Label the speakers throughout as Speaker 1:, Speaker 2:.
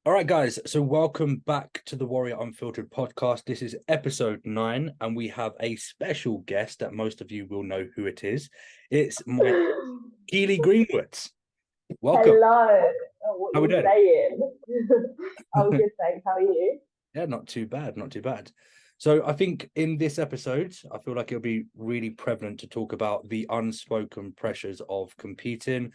Speaker 1: All right, guys. So, welcome back to the Warrior Unfiltered podcast. This is episode 9, and we have a special guest that most of you will know who it is. It's my Kee Greenwood. Welcome.
Speaker 2: Hello. Oh, what
Speaker 1: How we
Speaker 2: you
Speaker 1: doing?
Speaker 2: saying? I'm good, thanks. How are you?
Speaker 1: Yeah, not too bad. Not too bad. So, I think in this episode, I feel like it'll be really prevalent to talk about the unspoken pressures of competing,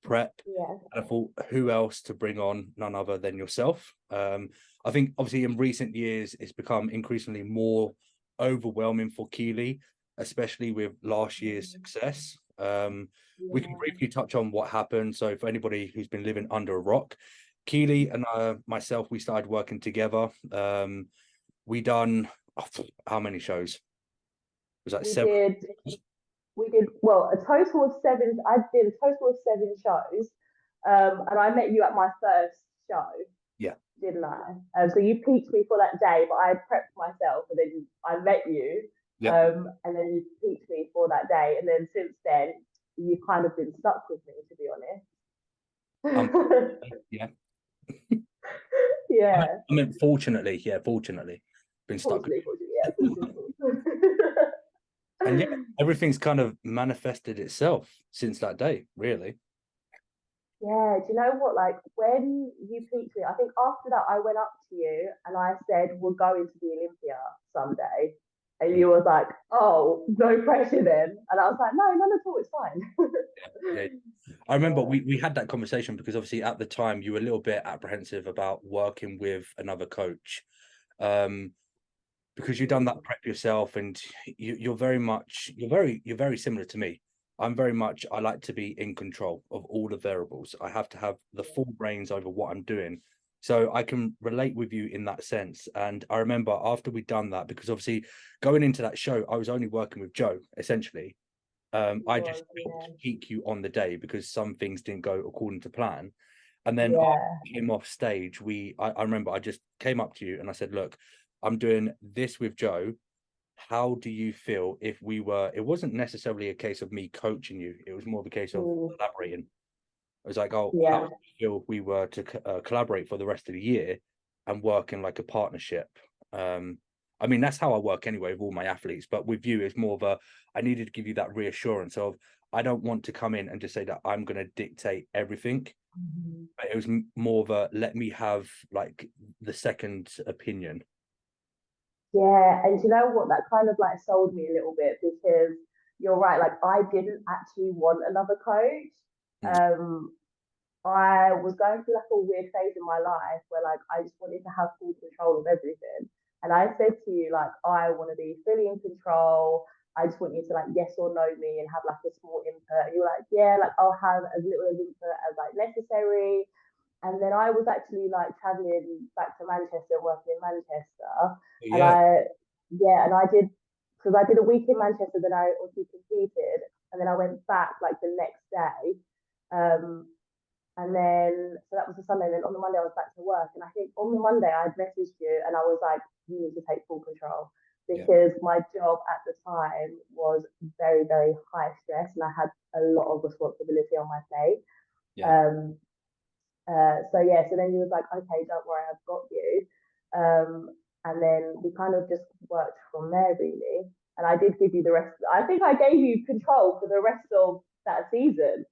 Speaker 1: prep.
Speaker 2: Yeah,
Speaker 1: And I thought, who else to bring on? None other than yourself. I think, obviously, in recent years, it's become increasingly more overwhelming for Keely, especially with last year's success. We can
Speaker 2: yeah.
Speaker 1: briefly touch on what happened. So, for anybody who's been living under a rock, Keely and myself, we started working together. We done how many shows? It was like
Speaker 2: We
Speaker 1: seven.
Speaker 2: did. We did well. A total of seven. I did a total of 7 shows, and I met you at my first show,
Speaker 1: Yeah,
Speaker 2: didn't I? So you picked me for that day, but I prepped myself, and then I met you,
Speaker 1: yep.
Speaker 2: and then you picked me for that day, and then since then you've kind of been stuck with me, to be
Speaker 1: Um,
Speaker 2: honest.
Speaker 1: yeah.
Speaker 2: Yeah.
Speaker 1: I mean, fortunately, yeah, fortunately, been stuck with
Speaker 2: Fortunately, yeah, fortunately.
Speaker 1: and yeah, everything's kind of manifested itself since that day, really.
Speaker 2: Yeah, do you know what? Like when you picked me, I think after that I went up to you and I said, "We're going to the Olympia someday," and
Speaker 1: Mm.
Speaker 2: you was like, "Oh, no pressure then," and I was like, "No, none at all. It's fine."
Speaker 1: Yeah. I remember we had that conversation because obviously at the time you were a little bit apprehensive about working with another coach. Um, because you've done that prep yourself and you're very much you're very similar to me. I'm very much I like to be in control of all the variables. I have to have the full brains over what I'm doing. So I can relate with you in that sense. And I remember after we'd done that, because obviously going into that show, I was only working with Joe, essentially.
Speaker 2: It
Speaker 1: I just
Speaker 2: was,
Speaker 1: helped
Speaker 2: yeah,
Speaker 1: peak you on the day because some things didn't go according to plan. And then after
Speaker 2: yeah,
Speaker 1: we came off stage, I remember I just came up to you and I said, look, I'm doing this with Joe. How do you feel if we were, it wasn't necessarily a case of me coaching you, it was more of a case of
Speaker 2: mm,
Speaker 1: collaborating. I was like, oh, how
Speaker 2: yeah,
Speaker 1: do you feel if we were to collaborate for the rest of the year and work in like a partnership? I mean, that's how I work anyway with all my athletes, but with you, it's more of a, I needed to give you that reassurance of, I don't want to come in and just say that I'm going to dictate everything.
Speaker 2: mhm.
Speaker 1: But it was more of a, let me have like the second opinion.
Speaker 2: Yeah. And you know what? That kind of like sold me a little bit because you're right. Like I didn't actually want another coach.
Speaker 1: Mm.
Speaker 2: Um, I was going through like a weird phase in my life where like I just wanted to have full control of everything. And I said to you, like, I want to be fully in control. I just want you to like yes or no me and have like a small input. And you were like, yeah, like I'll have as little as input as like necessary. And then I was actually like traveling back to Manchester, working in Manchester. And
Speaker 1: Yeah,
Speaker 2: yeah, and I did, because I did a week in Manchester, then I also completed. And then I went back like the next day. Um, and then, so that was the Sunday. And then on the Monday, I was back to work. And I think on the Monday, I had messaged you and I was like, you need to take full control
Speaker 1: yeah,
Speaker 2: because my job at the time was very, very high stress and I had a lot of responsibility on my plate.
Speaker 1: yeah.
Speaker 2: Um, so yeah, so then he was like, okay, don't worry, I've got you. And then we kind of just worked from there really. And I did give you the rest. I think I gave you control for the rest of that season.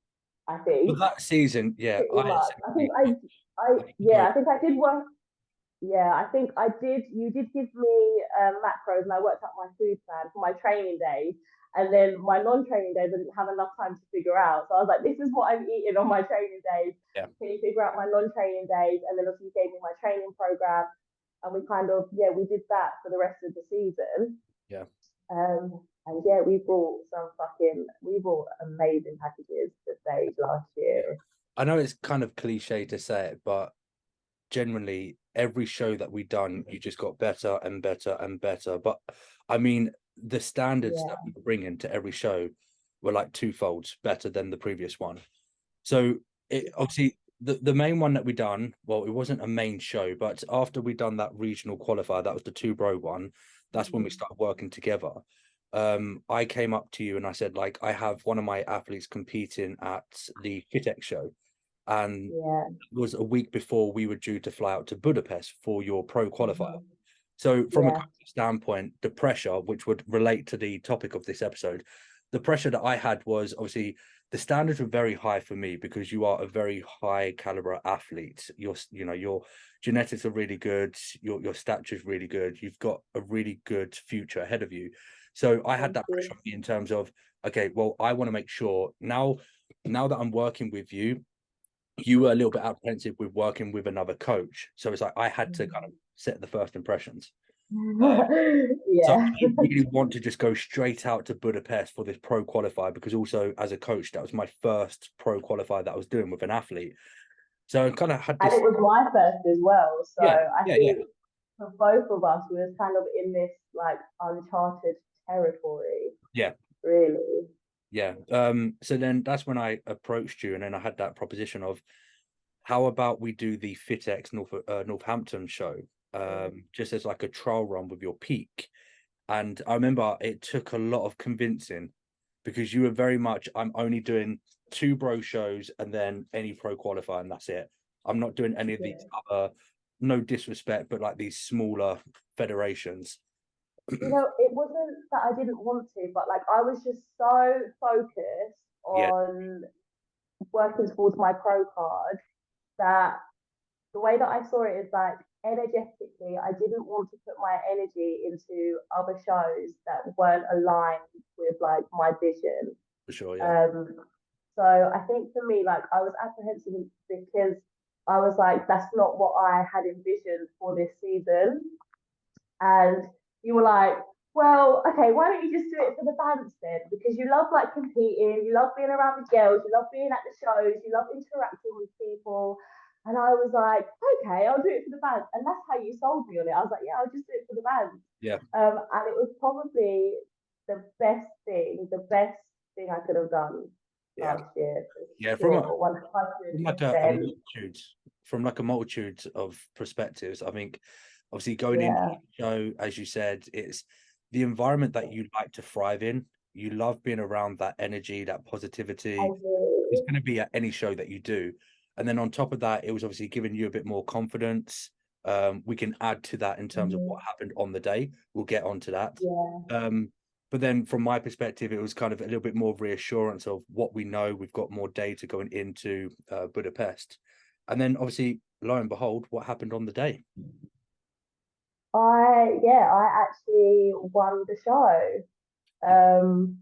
Speaker 2: I
Speaker 1: For
Speaker 2: think
Speaker 1: that season, yeah,
Speaker 2: pretty
Speaker 1: I
Speaker 2: much.
Speaker 1: essentially, I think you
Speaker 2: Yeah,
Speaker 1: were,
Speaker 2: I think I did work. Yeah, I think I did. You did give me macros, and I worked out my food plan for my training days. And then my non-training days, I didn't have enough time to figure out. So I was like, "This is what I'm eating on my training days.
Speaker 1: yeah,
Speaker 2: Can you figure out my non-training days?" And then also you gave me my training program, and we kind of yeah we did that for the rest of the season.
Speaker 1: yeah.
Speaker 2: And yeah, we brought amazing packages to stage last
Speaker 1: Yeah.
Speaker 2: year.
Speaker 1: I know it's kind of cliche to say it, but generally every show that we done, you just got better and better and better. But I mean, the standards that
Speaker 2: Yeah.
Speaker 1: we bring into every show were like twofolds better than the previous one. So it obviously the main one that we done, well, it wasn't a main show, but after we done that regional qualifier, that was the two bro one. That's when we
Speaker 2: Mm-hmm.
Speaker 1: started working together. I came up to you and I said, like, I have one of my athletes competing at the FitX show. and
Speaker 2: Yeah.
Speaker 1: it was a week before we were due to fly out to Budapest for your pro qualifier.
Speaker 2: Mhm.
Speaker 1: So from a
Speaker 2: Yeah.
Speaker 1: coaching standpoint, the pressure, which would relate to the topic of this episode, the pressure that I had was obviously the standards were very high for me because you are a very high caliber athlete. Your genetics are really good, your stature is really good, you've got a really good future ahead of you. So I had
Speaker 2: Thank
Speaker 1: that
Speaker 2: you.
Speaker 1: pressure on me in terms of, okay, well, I want to make sure now that I'm working with you, you were a little bit apprehensive with working with another coach. So it's like I had to kind of set the first impressions. Uh, so I
Speaker 2: Yeah.
Speaker 1: didn't really want to just go straight out to Budapest for this pro qualifier because also as a coach, that was my first pro qualifier that I was doing with an athlete. So I kind of had
Speaker 2: And
Speaker 1: this,
Speaker 2: it was my first as well. So
Speaker 1: yeah,
Speaker 2: I
Speaker 1: yeah, yeah,
Speaker 2: think for both of us, we was kind of in this like uncharted territory,
Speaker 1: yeah,
Speaker 2: really.
Speaker 1: yeah. So then that's when I approached you, and then I had that proposition of how about we do the FitX Northampton show, just as like a trial run with your peak. And I remember it took a lot of convincing because you were very much, I'm only doing 2 bro shows and then any pro qualify, and that's it. I'm not doing any of these
Speaker 2: Yeah.
Speaker 1: other, no disrespect, but like these smaller federations.
Speaker 2: You know, it wasn't that I didn't want to, but like I was just so focused
Speaker 1: Yeah,
Speaker 2: on working towards my pro card that the way that I saw it is like energetically, I didn't want to put my energy into other shows that weren't aligned with like my vision.
Speaker 1: for sure. Yeah,
Speaker 2: Um, so I think for me, like I was apprehensive because I was like, that's not what I had envisioned for this season. And you were like, well, okay, why don't you just do it for the bands then? Because you love like competing, you love being around the girls, you love being at the shows, you love interacting with people. And I was like, okay, I'll do it for the bands. And that's how you sold me on it. I was like, yeah, I'll just do it for the bands.
Speaker 1: yeah,
Speaker 2: And it was probably the best thing I could have done
Speaker 1: yeah,
Speaker 2: last year for
Speaker 1: yeah.
Speaker 2: sure,
Speaker 1: From like
Speaker 2: 100%.
Speaker 1: a multitude of perspectives, I think obviously going into
Speaker 2: Yeah,
Speaker 1: the show, as you said, it's the environment that you like to thrive in. You love being around that energy, that
Speaker 2: I
Speaker 1: positivity. It's
Speaker 2: do.
Speaker 1: going to be at any show that you do. And then on top of that, it was obviously giving you a bit more confidence. We can add to that in terms of what
Speaker 2: Mhm.
Speaker 1: happened on the day. We'll get onto that.
Speaker 2: Yeah.
Speaker 1: But then from my perspective, it was kind of a little bit more of reassurance of what we know. We've got more data going into Budapest. And then obviously, lo and behold, what happened on the day?
Speaker 2: I actually won the show. Um,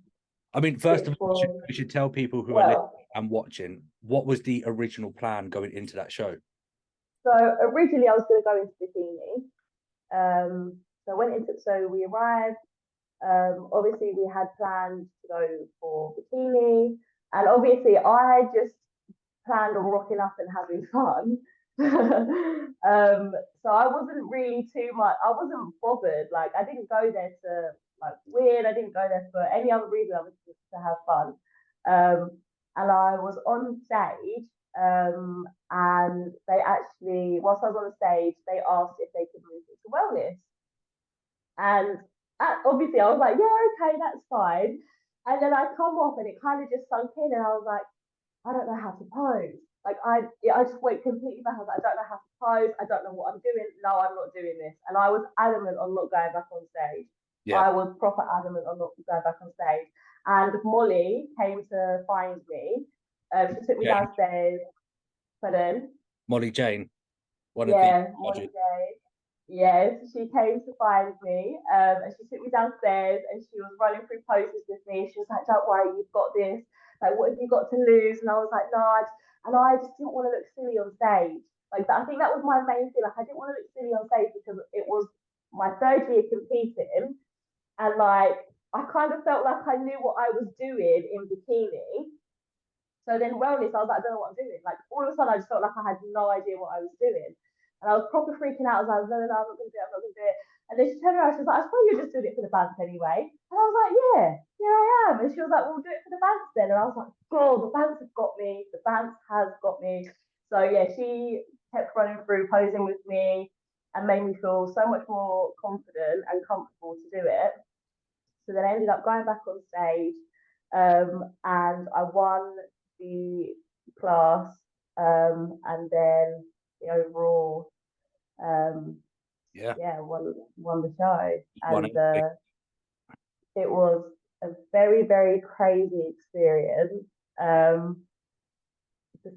Speaker 1: I mean, first
Speaker 2: which
Speaker 1: of all,
Speaker 2: was
Speaker 1: we should tell people who are listening
Speaker 2: well.
Speaker 1: and watching what was the original plan going into that show?
Speaker 2: So originally I was going to go into bikini. So I went into so we arrived. Obviously we had plans to go for bikini, and obviously I just planned on rocking up and having fun. So I wasn't really too much. I wasn't bothered. Like I didn't go there to like win. I didn't go there for any other reason. I was just to have fun. And I was on stage. And they actually, whilst I was on stage, they asked if they could move it to wellness. And obviously, I was like, yeah, okay, that's fine. And then I come off, and it kind of just sunk in, and I was like, I don't know how to pose. Like I just went completely back. I was like, I don't know how to pose. I don't know what I'm doing. No, I'm not doing this. And I was adamant on not going back on stage.
Speaker 1: Yeah,
Speaker 2: I was proper adamant on not going back on stage. And Molly came to find me. She took me
Speaker 1: Jane,
Speaker 2: downstairs. But then,
Speaker 1: Molly Jane, one of the
Speaker 2: yeah,
Speaker 1: judges.
Speaker 2: Molly Day. Yes, she came to find me, and she took me downstairs, and she was running through poses with me. She was like, "Don't worry, you've got this. Like, what have you got to lose?" And I was like, "No," and I just didn't want to look silly on stage. Like, I think that was my main thing. Like, I didn't want to look silly on stage because it was my third year competing, and like, I kind of felt like I knew what I was doing in bikini. So then wellness, I was like, I don't know what I'm doing. Like all of a sudden, I just felt like I had no idea what I was doing, and I was proper freaking out. I was like, no, no, no, I'm not gonna do it. I'm not gonna do it. And then she turned around. She was like, I suppose you're just doing it for the bands anyway. And I was like, yeah, yeah, I am. And she was like, well, do it for the bands then. And I was like, God, the bands have got me. The bands has got me. So yeah, she kept running through, posing with me, and made me feel so much more confident and comfortable to do it. So then I ended up going back on stage, and I won the class. And then the overall,
Speaker 1: Yeah,
Speaker 2: yeah, won the show,
Speaker 1: one.
Speaker 2: and it was a very, very crazy experience, to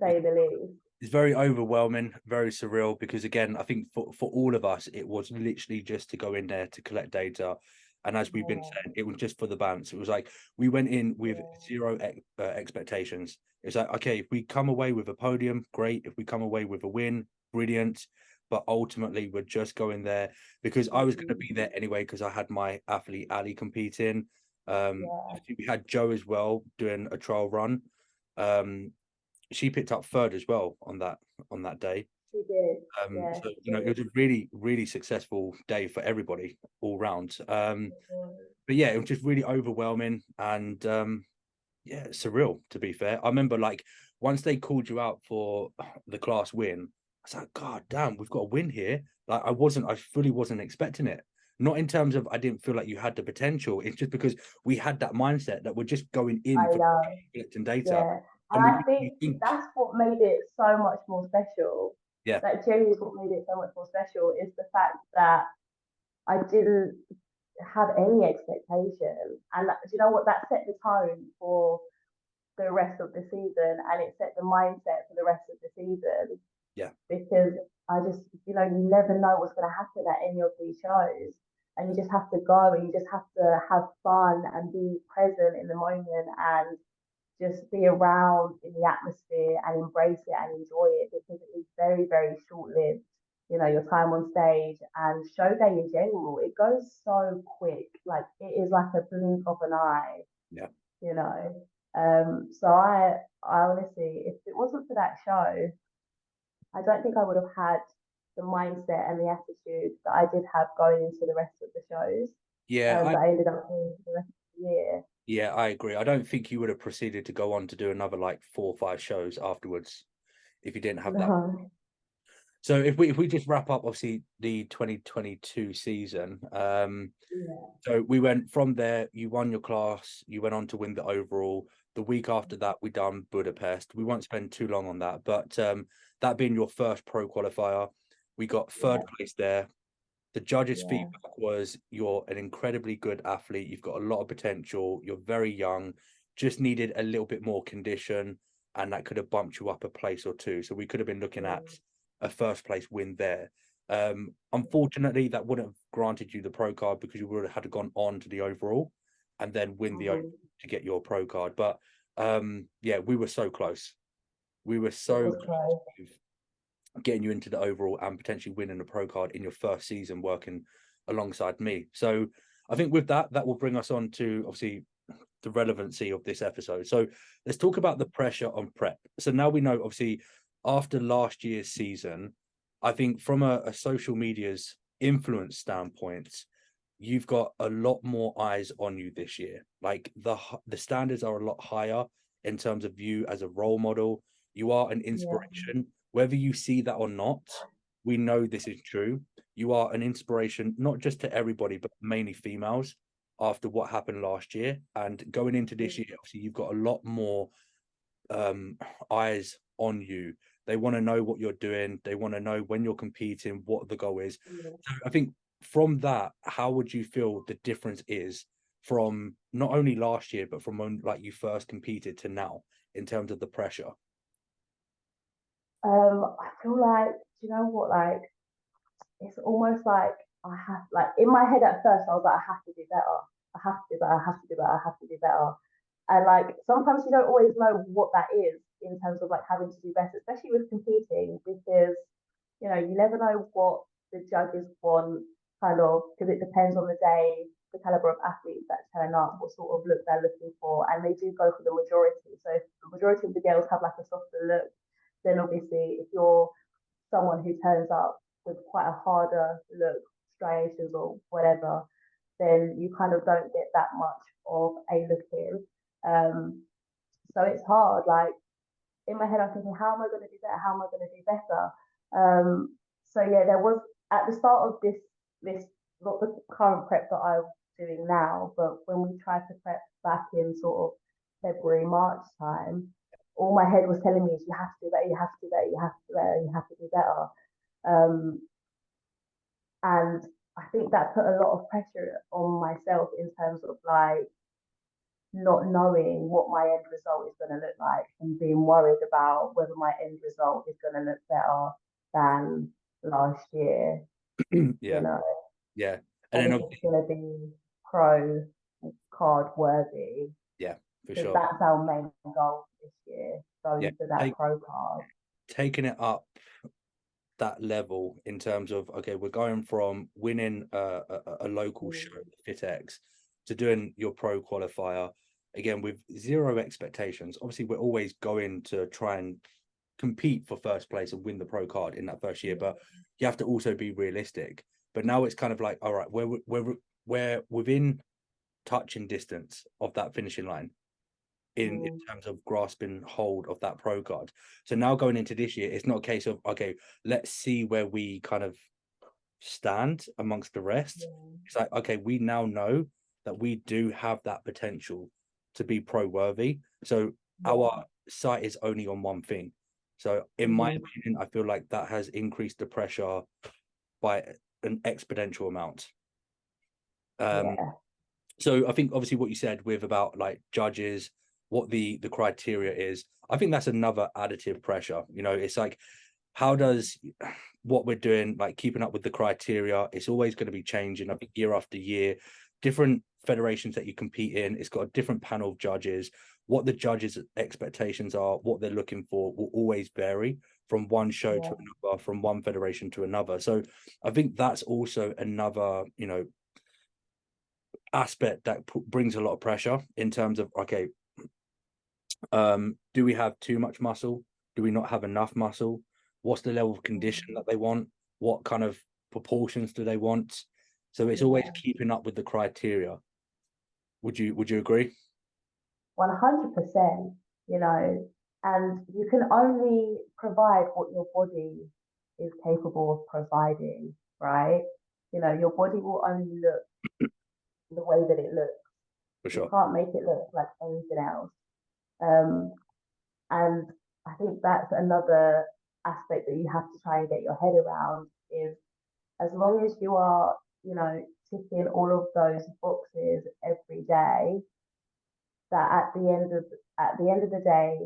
Speaker 2: say the least.
Speaker 1: It's very overwhelming, very surreal, because again, I think for all of us, it was literally just to go in there to collect data. And as we've been
Speaker 2: Yeah,
Speaker 1: saying, it was just for the bounce. It was like we went in with
Speaker 2: yeah,
Speaker 1: zero expectations. It's like, okay, if we come away with a podium, great. If we come away with a win, brilliant. But ultimately, we're just going there because I was going to
Speaker 2: mm,
Speaker 1: be there anyway because I had my athlete Ali competing.
Speaker 2: yeah.
Speaker 1: Obviously we had Joe as well doing a trial run. She picked up third as well on that day.
Speaker 2: She did. Yeah,
Speaker 1: So
Speaker 2: she
Speaker 1: you know, it
Speaker 2: did.
Speaker 1: was a really, really successful day for everybody all round.
Speaker 2: It was.
Speaker 1: But yeah, it was just really overwhelming and yeah, surreal to be fair. I remember like once they called you out for the class win, I was like, God damn, we've got a win here. Like I fully wasn't expecting it. Not in terms of I didn't feel like you had the potential. It's just because we had that mindset that we're just going in
Speaker 2: I
Speaker 1: for
Speaker 2: know.
Speaker 1: collecting data.
Speaker 2: Yeah. And
Speaker 1: And we
Speaker 2: I
Speaker 1: didn't
Speaker 2: think
Speaker 1: think,
Speaker 2: that's what made it so much more special.
Speaker 1: yeah,
Speaker 2: That genuinely is what made it so much more special is the fact that I didn't have any expectation. And do you know what? That set the tone for the rest of the season, and it set the mindset for the rest of the season,
Speaker 1: yeah,
Speaker 2: because I just, you never know what's going to happen at any of these shows. And you just have to go and you just have to have fun and be present in the moment and just be around in the atmosphere and embrace it and enjoy it, because it is very, very short lived. Your time on stage and show day in general, it goes so quick. Like it is like a blink of an eye,
Speaker 1: yeah.
Speaker 2: you know. So I honestly, if it wasn't for that show, I don't think I would have had the mindset and the attitude that I did have going into the rest of the shows,
Speaker 1: Yeah,
Speaker 2: that I ended up doing for the rest of the year.
Speaker 1: yeah, I agree. I don't think you would have proceeded to go on to do another like 4 or 5 shows afterwards if you didn't have that.
Speaker 2: No,
Speaker 1: So if we just wrap up obviously the 2022 season,
Speaker 2: yeah,
Speaker 1: so we went from there, you won your class, you went on to win the overall. The week after that, we done Budapest. We won't spend too long on that, but that being your first pro qualifier, we got third
Speaker 2: yeah,
Speaker 1: place there. The judges'
Speaker 2: yeah,
Speaker 1: feedback was you're an incredibly good athlete. You've got a lot of potential. You're very young, just needed a little bit more condition, and that could have bumped you up a place or two. So we could have been looking at
Speaker 2: yeah,
Speaker 1: a first place win there.
Speaker 2: yeah.
Speaker 1: Unfortunately, that wouldn't have granted you the pro card because you would have had to gone on to the overall and then win the overall
Speaker 2: Mhm.
Speaker 1: to get your pro card. But yeah, we were so close. We were
Speaker 2: It
Speaker 1: so
Speaker 2: was
Speaker 1: close
Speaker 2: close.
Speaker 1: with getting you into the overall and potentially winning a pro card in your first season working alongside me. So I think with that, that will bring us on to obviously the relevancy of this episode. So let's talk about the pressure on prep. So now we know, obviously, after last year's season, I think from a social media's influence standpoint, you've got a lot more eyes on you this year. Like the standards are a lot higher in terms of you as a role model. You are an
Speaker 2: Yeah,
Speaker 1: inspiration, whether you see that or not. We know this is true. You are an inspiration, not just to everybody, but mainly females after what happened last year. And going into this year, obviously, you've got a lot more um, eyes on you. They want to know what you're doing. They want to know when you're competing, what the goal is.
Speaker 2: yeah.
Speaker 1: So I think from that, how would you feel the difference is from not only last year, but from when like you first competed to now in terms of the pressure?
Speaker 2: I feel like, do you know what? Like, it's almost like like, in my head at first, I was like, I have to do better. I have to do better. I have to do better. I have to do better. And like, sometimes you don't always know what that is in terms of like having to do better, especially with competing, because, you never know what the judges want, kind of, because it depends on the day, the caliber of athletes that turn up, what sort of look they're looking for. And they do go for the majority. So if the majority of the girls have like a softer look, then obviously if you're someone who turns up with quite a harder look, striations or whatever, then you kind of don't get that much of a look in. Um, so it's hard. Like in my head, I'm thinking, how am I going to do better? How am I going to do better? So yeah, there was at the start of this not the current prep that I'm doing now, but when we tried to prep back in sort of February, March time, all my head was telling me is you have to do better, you have to do better, you have to do better, you have to do better. And I think that put a lot of pressure on myself in terms of like not knowing what my end result is going to look like and being worried about whether my end result is going to look better than last year,
Speaker 1: Yeah, yeah. And
Speaker 2: and
Speaker 1: then
Speaker 2: if it's going to be pro card worthy,
Speaker 1: yeah, for
Speaker 2: because
Speaker 1: sure.
Speaker 2: that's our main goal this year,
Speaker 1: Yeah,
Speaker 2: going for that pro card.
Speaker 1: taking it up that level in terms of, okay, we're going from winning a local show, FitX, to doing your pro qualifier again with zero expectations. Obviously, we're always going to try and compete for first place and win the pro card in that first year, but you have to also be realistic. But now it's kind of like, all right, we're within touching distance of that finishing line in terms of grasping hold of that pro card. So now going into this year, it's not a case of, okay, let's see where we kind of stand amongst the rest. It's like, okay, we now know that we do have that potential to be pro worthy. So our sight is only on one thing. So in my opinion, I feel like that has increased the pressure by an exponential amount. So I think obviously what you said with about like judges, what the criteria is, I think that's another additive pressure. You know, it's like, how does what we're doing, like keeping up with the criteria, it's always going to be changing. I think year after year, different federations that you compete in, it's got a different panel of judges. What the judges' expectations are, what they're looking for, will always vary from one show to another, from one federation to another. So I think that's also another, you know, aspect that brings a lot of pressure in terms of, okay, do we have too much muscle? Do we not have enough muscle? What's the level of condition that they want? What kind of proportions do they want? So it's always keeping up with the criteria. Would you agree?
Speaker 2: 100%, you know, and you can only provide what your body is capable of providing, right? You know, your body will only look the way that it looks.
Speaker 1: For
Speaker 2: You
Speaker 1: sure.
Speaker 2: can't make it look like anything else. Um, and I think that's another aspect that you have to try and get your head around is as long as you are, you know, ticking all of those boxes every day, that at the end of the day,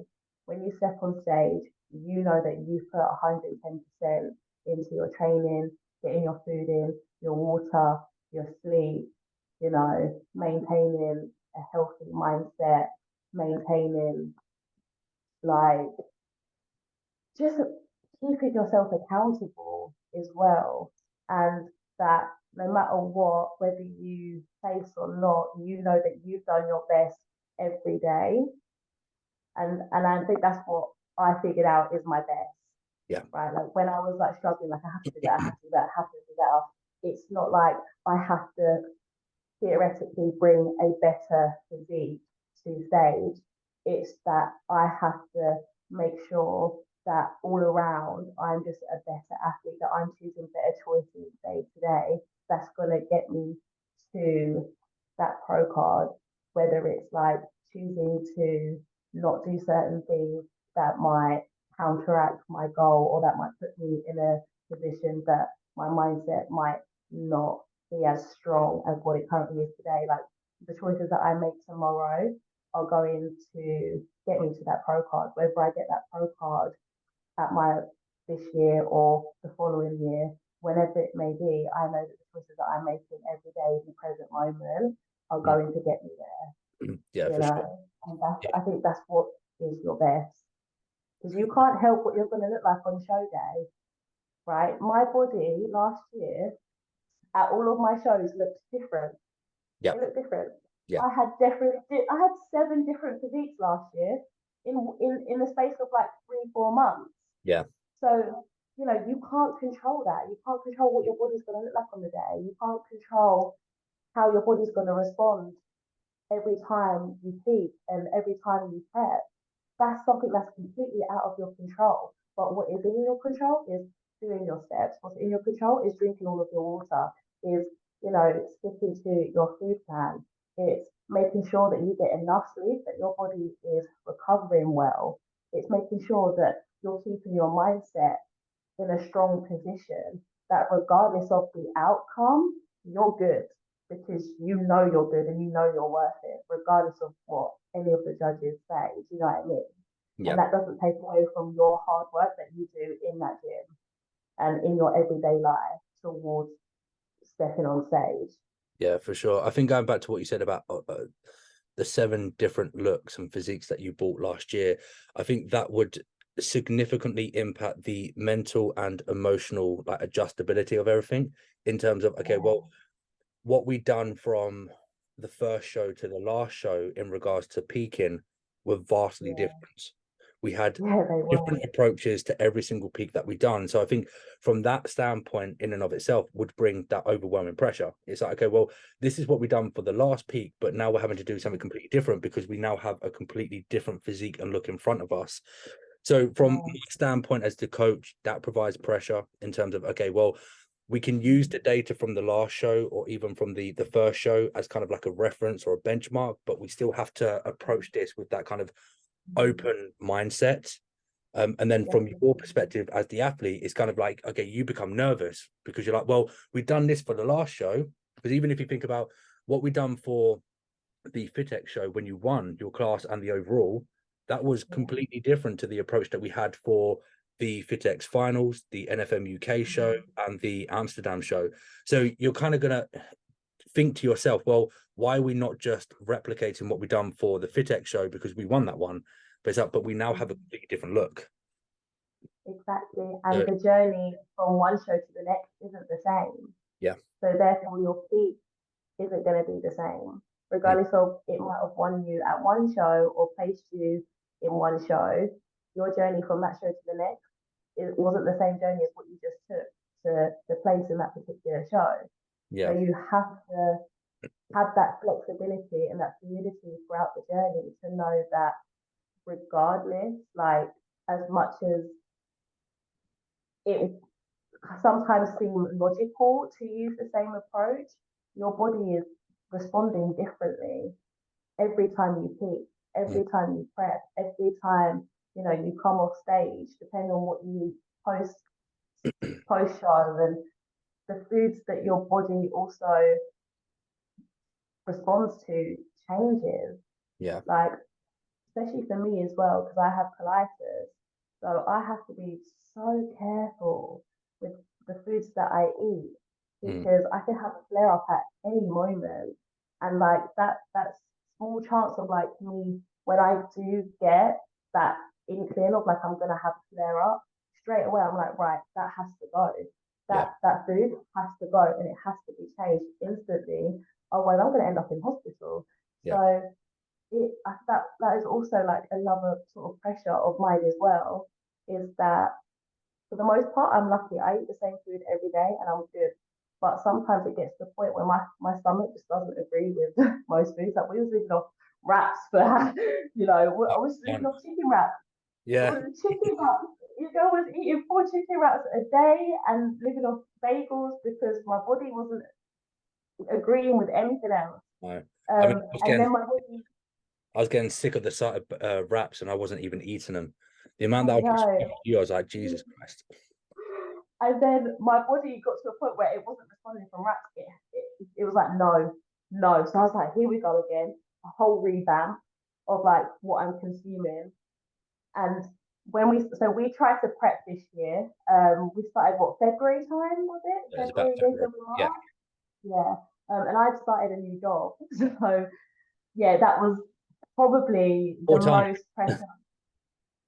Speaker 2: when you step on stage, you know that you've put 110% into your training, getting your food in, your water, your sleep, you know, maintaining a healthy mindset, maintaining like just keeping yourself accountable as well. And that no matter what, whether you face or not, you know that you've done your best every day. And I think that's what I figured out is my best.
Speaker 1: Yeah.
Speaker 2: Right. Like when I was like struggling, like I have to do that, I have to do that, I have to do that. It's not like I have to theoretically bring a better physique to stage. It's that I have to make sure that all around I'm just a better athlete, that I'm choosing better choices day to day. That's going to get me to that pro card, whether it's like choosing to not do certain things that might counteract my goal or that might put me in a position that my mindset might not be as strong as what it currently is today. Like the choices that I make tomorrow are going to get me to that pro card. Whether I get that pro card at my this year or the following year, whenever it may be, I know that the choices that I'm making every day in the present moment are going to get me there.
Speaker 1: Yeah,
Speaker 2: You
Speaker 1: for sure.
Speaker 2: know, and that's
Speaker 1: Yeah.
Speaker 2: I think that's what is your best because you can't help what you're going to look like on show day, right? My body last year at all of my shows looked different.
Speaker 1: Yeah.
Speaker 2: They look different.
Speaker 1: Yeah.
Speaker 2: I had 7 different physiques last year in the space of like 3-4 months.
Speaker 1: Yeah.
Speaker 2: So you know you can't control that. You can't control what your body's going to look like on the day. You can't control how your body's going to respond every time you peak and every time you prep. That's something that's completely out of your control. But what is in your control is doing your steps. What's in your control is drinking all of your water, is, you know, sticking to your food plan. It's making sure that you get enough sleep, that your body is recovering well. it's making sure that you're keeping your mindset in a strong position, that regardless of the outcome, you're good, because you know you're good and you know you're worth it, regardless of what any of the judges say. Do you know what I mean?
Speaker 1: Yeah.
Speaker 2: And that doesn't take away from your hard work that you do in that gym and in your everyday life towards stepping on stage.
Speaker 1: Yeah, for sure. I think going back to what you said about the 7 different looks and physiques that you bought last year, I think that would significantly impact the mental and emotional like adjustability of everything, in terms of, okay, well, what we done from the first show to the last show in regards to peaking were vastly different. We had different approaches to every single peak that we done. So I think from that standpoint in and of itself would bring that overwhelming pressure. It's like, okay, well, this is what we done for the last peak, but now we're having to do something completely different because we now have a completely different physique and look in front of us. So from my standpoint as the coach, that provides pressure in terms of, okay, well, we can use the data from the last show or even from the first show as kind of like a reference or a benchmark, but we still have to approach this with that kind of open mindset. And then from your perspective as the athlete, it's kind of like, okay, you become nervous because you're like, well, we've done this for the last show. Because even if you think about what we done for the FitX show when you won your class and the overall, that was completely different to the approach that we had for the FitX finals, the NFM UK show, and the Amsterdam show. So you're kind of going to think to yourself, well, why are we not just replicating what we've done for the FitX show because we won that one? But it's up, but we now have a completely different look.
Speaker 2: Exactly. And the journey from one show to the next isn't the same.
Speaker 1: Yeah.
Speaker 2: So therefore your peak isn't going to be the same. Regardless of it might have won you at one show or placed you in one show, your journey from that show to the next, it wasn't the same journey as what you just took to place in that particular show.
Speaker 1: Yeah.
Speaker 2: So you have to have that flexibility and that fluidity throughout the journey to know that regardless, like as much as it sometimes seem logical to use the same approach, your body is responding differently every time you peak, every time you prep, every time you come off stage, depending on what you post show, and the foods that your body also responds to changes.
Speaker 1: Yeah.
Speaker 2: Like especially for me as well, because I have colitis, so I have to be so careful with the foods that I eat because I can have a flare up at any moment, and like that small chance of like me when I do get that inkling of like I'm gonna have a flare up, straight away I'm like, right, that has to go. That food has to go and it has to be changed instantly. Otherwise, I'm gonna end up in hospital.
Speaker 1: Yeah.
Speaker 2: So that is also like another sort of pressure of mine as well, is that for the most part I'm lucky. I eat the same food every day and I'm good. But sometimes it gets to the point where my stomach just doesn't agree with most foods. Like we was living off wraps for I was living off chicken wraps.
Speaker 1: Yeah.
Speaker 2: Chicken wraps. I was eating 4 chicken wraps a day and living off bagels because my body wasn't agreeing with anything else.
Speaker 1: No. I was getting sick of the sight of wraps and I wasn't even eating them. The amount that I was like, Jesus Christ.
Speaker 2: And then my body got to a point where it wasn't responding from wraps. It was like, no. So I was like, here we go again. A whole revamp of like what I'm consuming. And we tried to prep this year. We started February time, was it?
Speaker 1: Yeah, February.
Speaker 2: March? Yeah. And I'd started a new job. So yeah, that was probably the most pressure.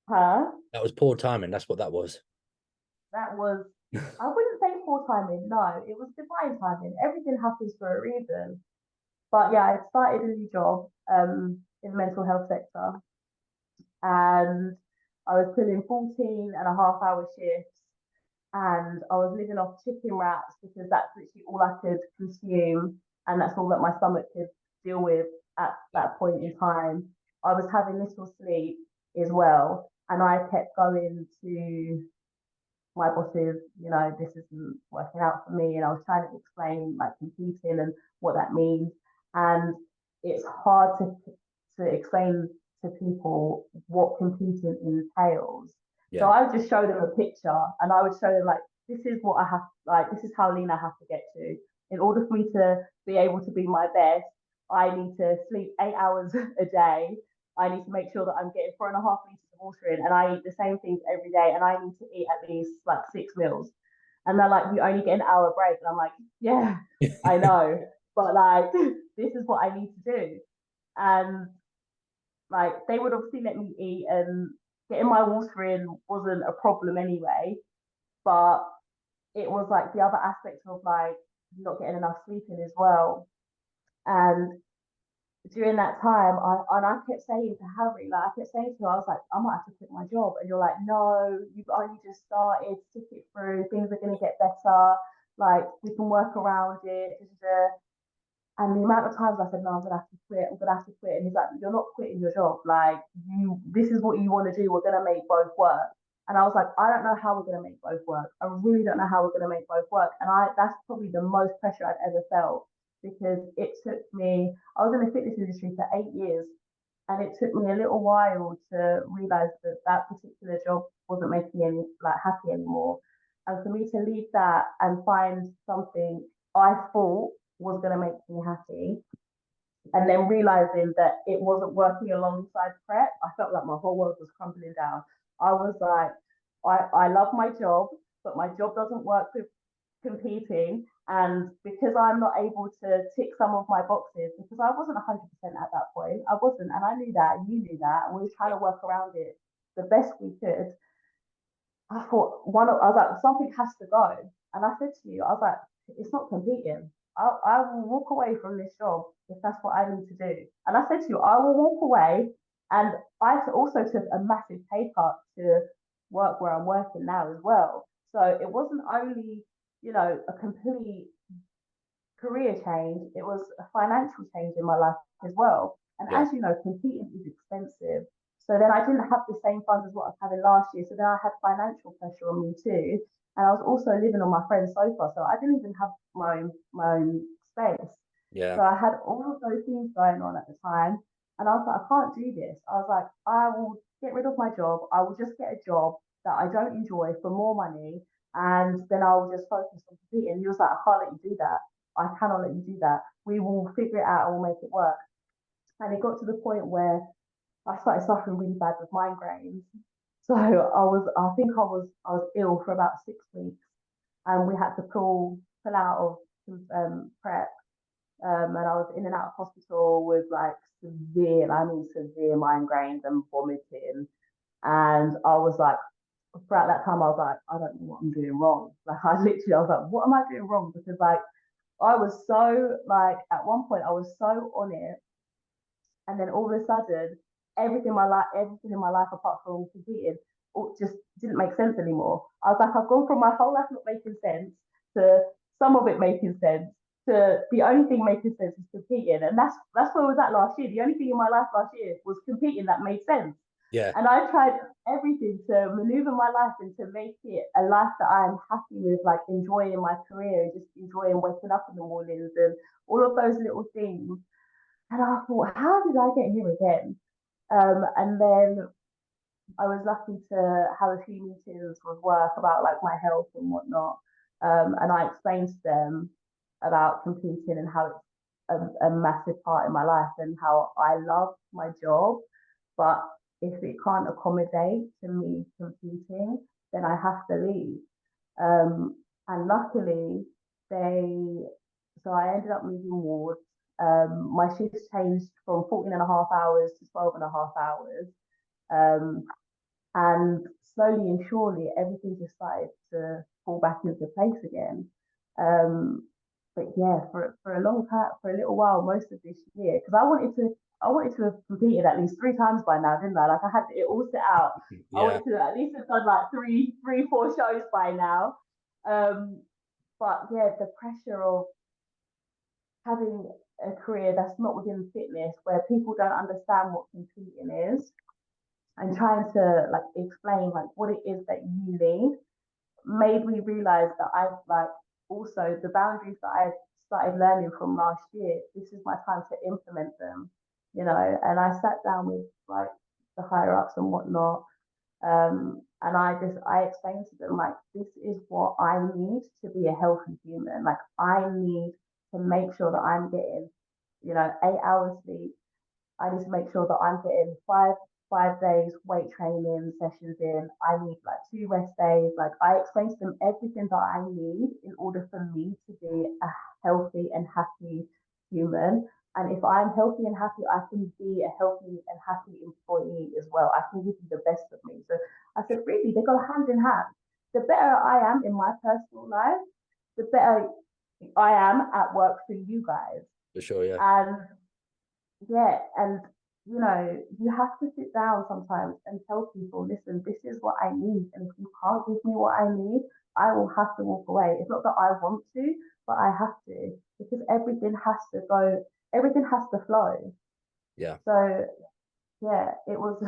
Speaker 2: Huh?
Speaker 1: That was poor timing. That's what that was.
Speaker 2: That was, I wouldn't say poor timing. No, it was divine timing. Everything happens for a reason. But yeah, I started a new job in the mental health sector, and I was pulling 14.5 hour shifts, and I was living off chicken wraps because that's literally all I could consume, and that's all that my stomach could deal with at that point in time. I was having little sleep as well, and I kept going to my bosses, this isn't working out for me, and I was trying to explain like competing and what that means, and it's hard to explain to people what competing entails. So
Speaker 1: Yeah.
Speaker 2: I would just show them a picture, and I would show them like, this is what I have, like this is how lean I have to get to. In order for me to be able to be my best, I need to sleep 8 hours a day. I need to make sure that I'm getting 4.5 liters of water in, and I eat the same things every day, and I need to eat at least like 6 meals. And they're like, you only get an hour break, and I'm like, yeah, I know, but like this is what I need to do. And like they would obviously let me eat, and getting my water in wasn't a problem anyway. But it was like the other aspects of like not getting enough sleep in as well. And during that time, I kept saying to Harry, like I kept saying to her, I was like, I might have to quit my job. And you're like, no, you've only just started, stick it through, things are gonna get better, like we can work around it. And the amount of times I said, no, I'm gonna have to quit, I'm gonna have to quit. And he's like, you're not quitting your job. Like this is what you want to do. We're gonna make both work. And I was like, I don't know how we're gonna make both work. I really don't know how we're gonna make both work. And that's probably the most pressure I've ever felt, because it took me, I was in the fitness industry for 8 years, and it took me a little while to realize that that particular job wasn't making me any like happy anymore. And for me to leave that and find something I thought was going to make me happy, and then realizing that it wasn't working alongside prep, I felt like my whole world was crumbling down. I was like, I love my job, but my job doesn't work with competing. And because I'm not able to tick some of my boxes, because I wasn't 100% at that point, I wasn't, and I knew that, and you knew that, and we were trying to work around it the best we could. I thought I was like, something has to go. And I said to you, I was like, it's not competing. I will walk away from this job if that's what I need to do. And I said to you, I will walk away. And I also took a massive pay cut to work where I'm working now as well. So it wasn't only, a complete career change, it was a financial change in my life as well. And
Speaker 1: Yeah.
Speaker 2: as you know, competing is expensive. So then I didn't have the same funds as what I was having last year. So then I had financial pressure on me too. And I was also living on my friend's sofa. So I didn't even have my own space.
Speaker 1: Yeah.
Speaker 2: So I had all of those things going on at the time. And I was like, I can't do this. I was like, I will get rid of my job. I will just get a job that I don't enjoy for more money. And then I will just focus on competing. And he was like, I can't let you do that. I cannot let you do that. We will figure it out and we'll make it work. And it got to the point where I started suffering really bad with migraines. So I think I was ill for about 6 weeks, and we had to pull out of prep. And I was in and out of hospital with like severe migraines and vomiting. And I was like, throughout that time, I was like, I don't know what I'm doing wrong. Like I was like, what am I doing wrong? Because like I was so like at one point I was so on it, and then all of a sudden everything in my life apart from competing, just didn't make sense anymore. I was like, I've gone from my whole life not making sense to some of it making sense to the only thing making sense is competing, and that's where I was at last year. The only thing in my life last year was competing that made sense.
Speaker 1: Yeah.
Speaker 2: And I tried everything to maneuver my life and to make it a life that I am happy with, like enjoying my career, just enjoying waking up in the mornings and all of those little things. And I thought, how did I get here again? And then I was lucky to have a few meetings with work about like my health and whatnot. And I explained to them about competing and how it's a massive part in my life and how I love my job, but if it can't accommodate to me competing, then I have to leave. And luckily, they, so I ended up moving wards. My shifts changed from 14 and a half hours to 12 and a half hours. Um, and slowly and surely, everything just started to fall back into place again. But yeah, for a long time, for a little while, most of this year, because I wanted to have competed at least 3 times by now, didn't I? Like I had it all set out. I
Speaker 1: Yeah.
Speaker 2: wanted to at least have done like three, 4 shows by now. Um, but yeah, the pressure of having a career that's not within fitness, where people don't understand what competing is, and trying to like explain like what it is that you need, made me realize that I've like also the boundaries that I started learning from last year. This is my time to implement them. you know, and I sat down with like the higher ups and whatnot. And I explained to them like this is what I need to be a healthy human. Like I need to make sure that I'm getting, you know, 8 hours sleep. I need to make sure that I'm getting five days weight training sessions in. I need like 2 rest days. Like I explained to them everything that I need in order for me to be a healthy and happy human. And if I'm healthy and happy, I can be a healthy and happy employee as well. I can give you the best of me. So I said, really, they go hand in hand. The better I am in my personal life, the better I am at work for you guys.
Speaker 1: For sure, yeah.
Speaker 2: And yeah, and you know, you have to sit down sometimes and tell people, listen, this is what I need. And if you can't give me what I need, I will have to walk away. It's not that I want to, but I have to because everything has to flow.
Speaker 1: Yeah.
Speaker 2: So yeah, it was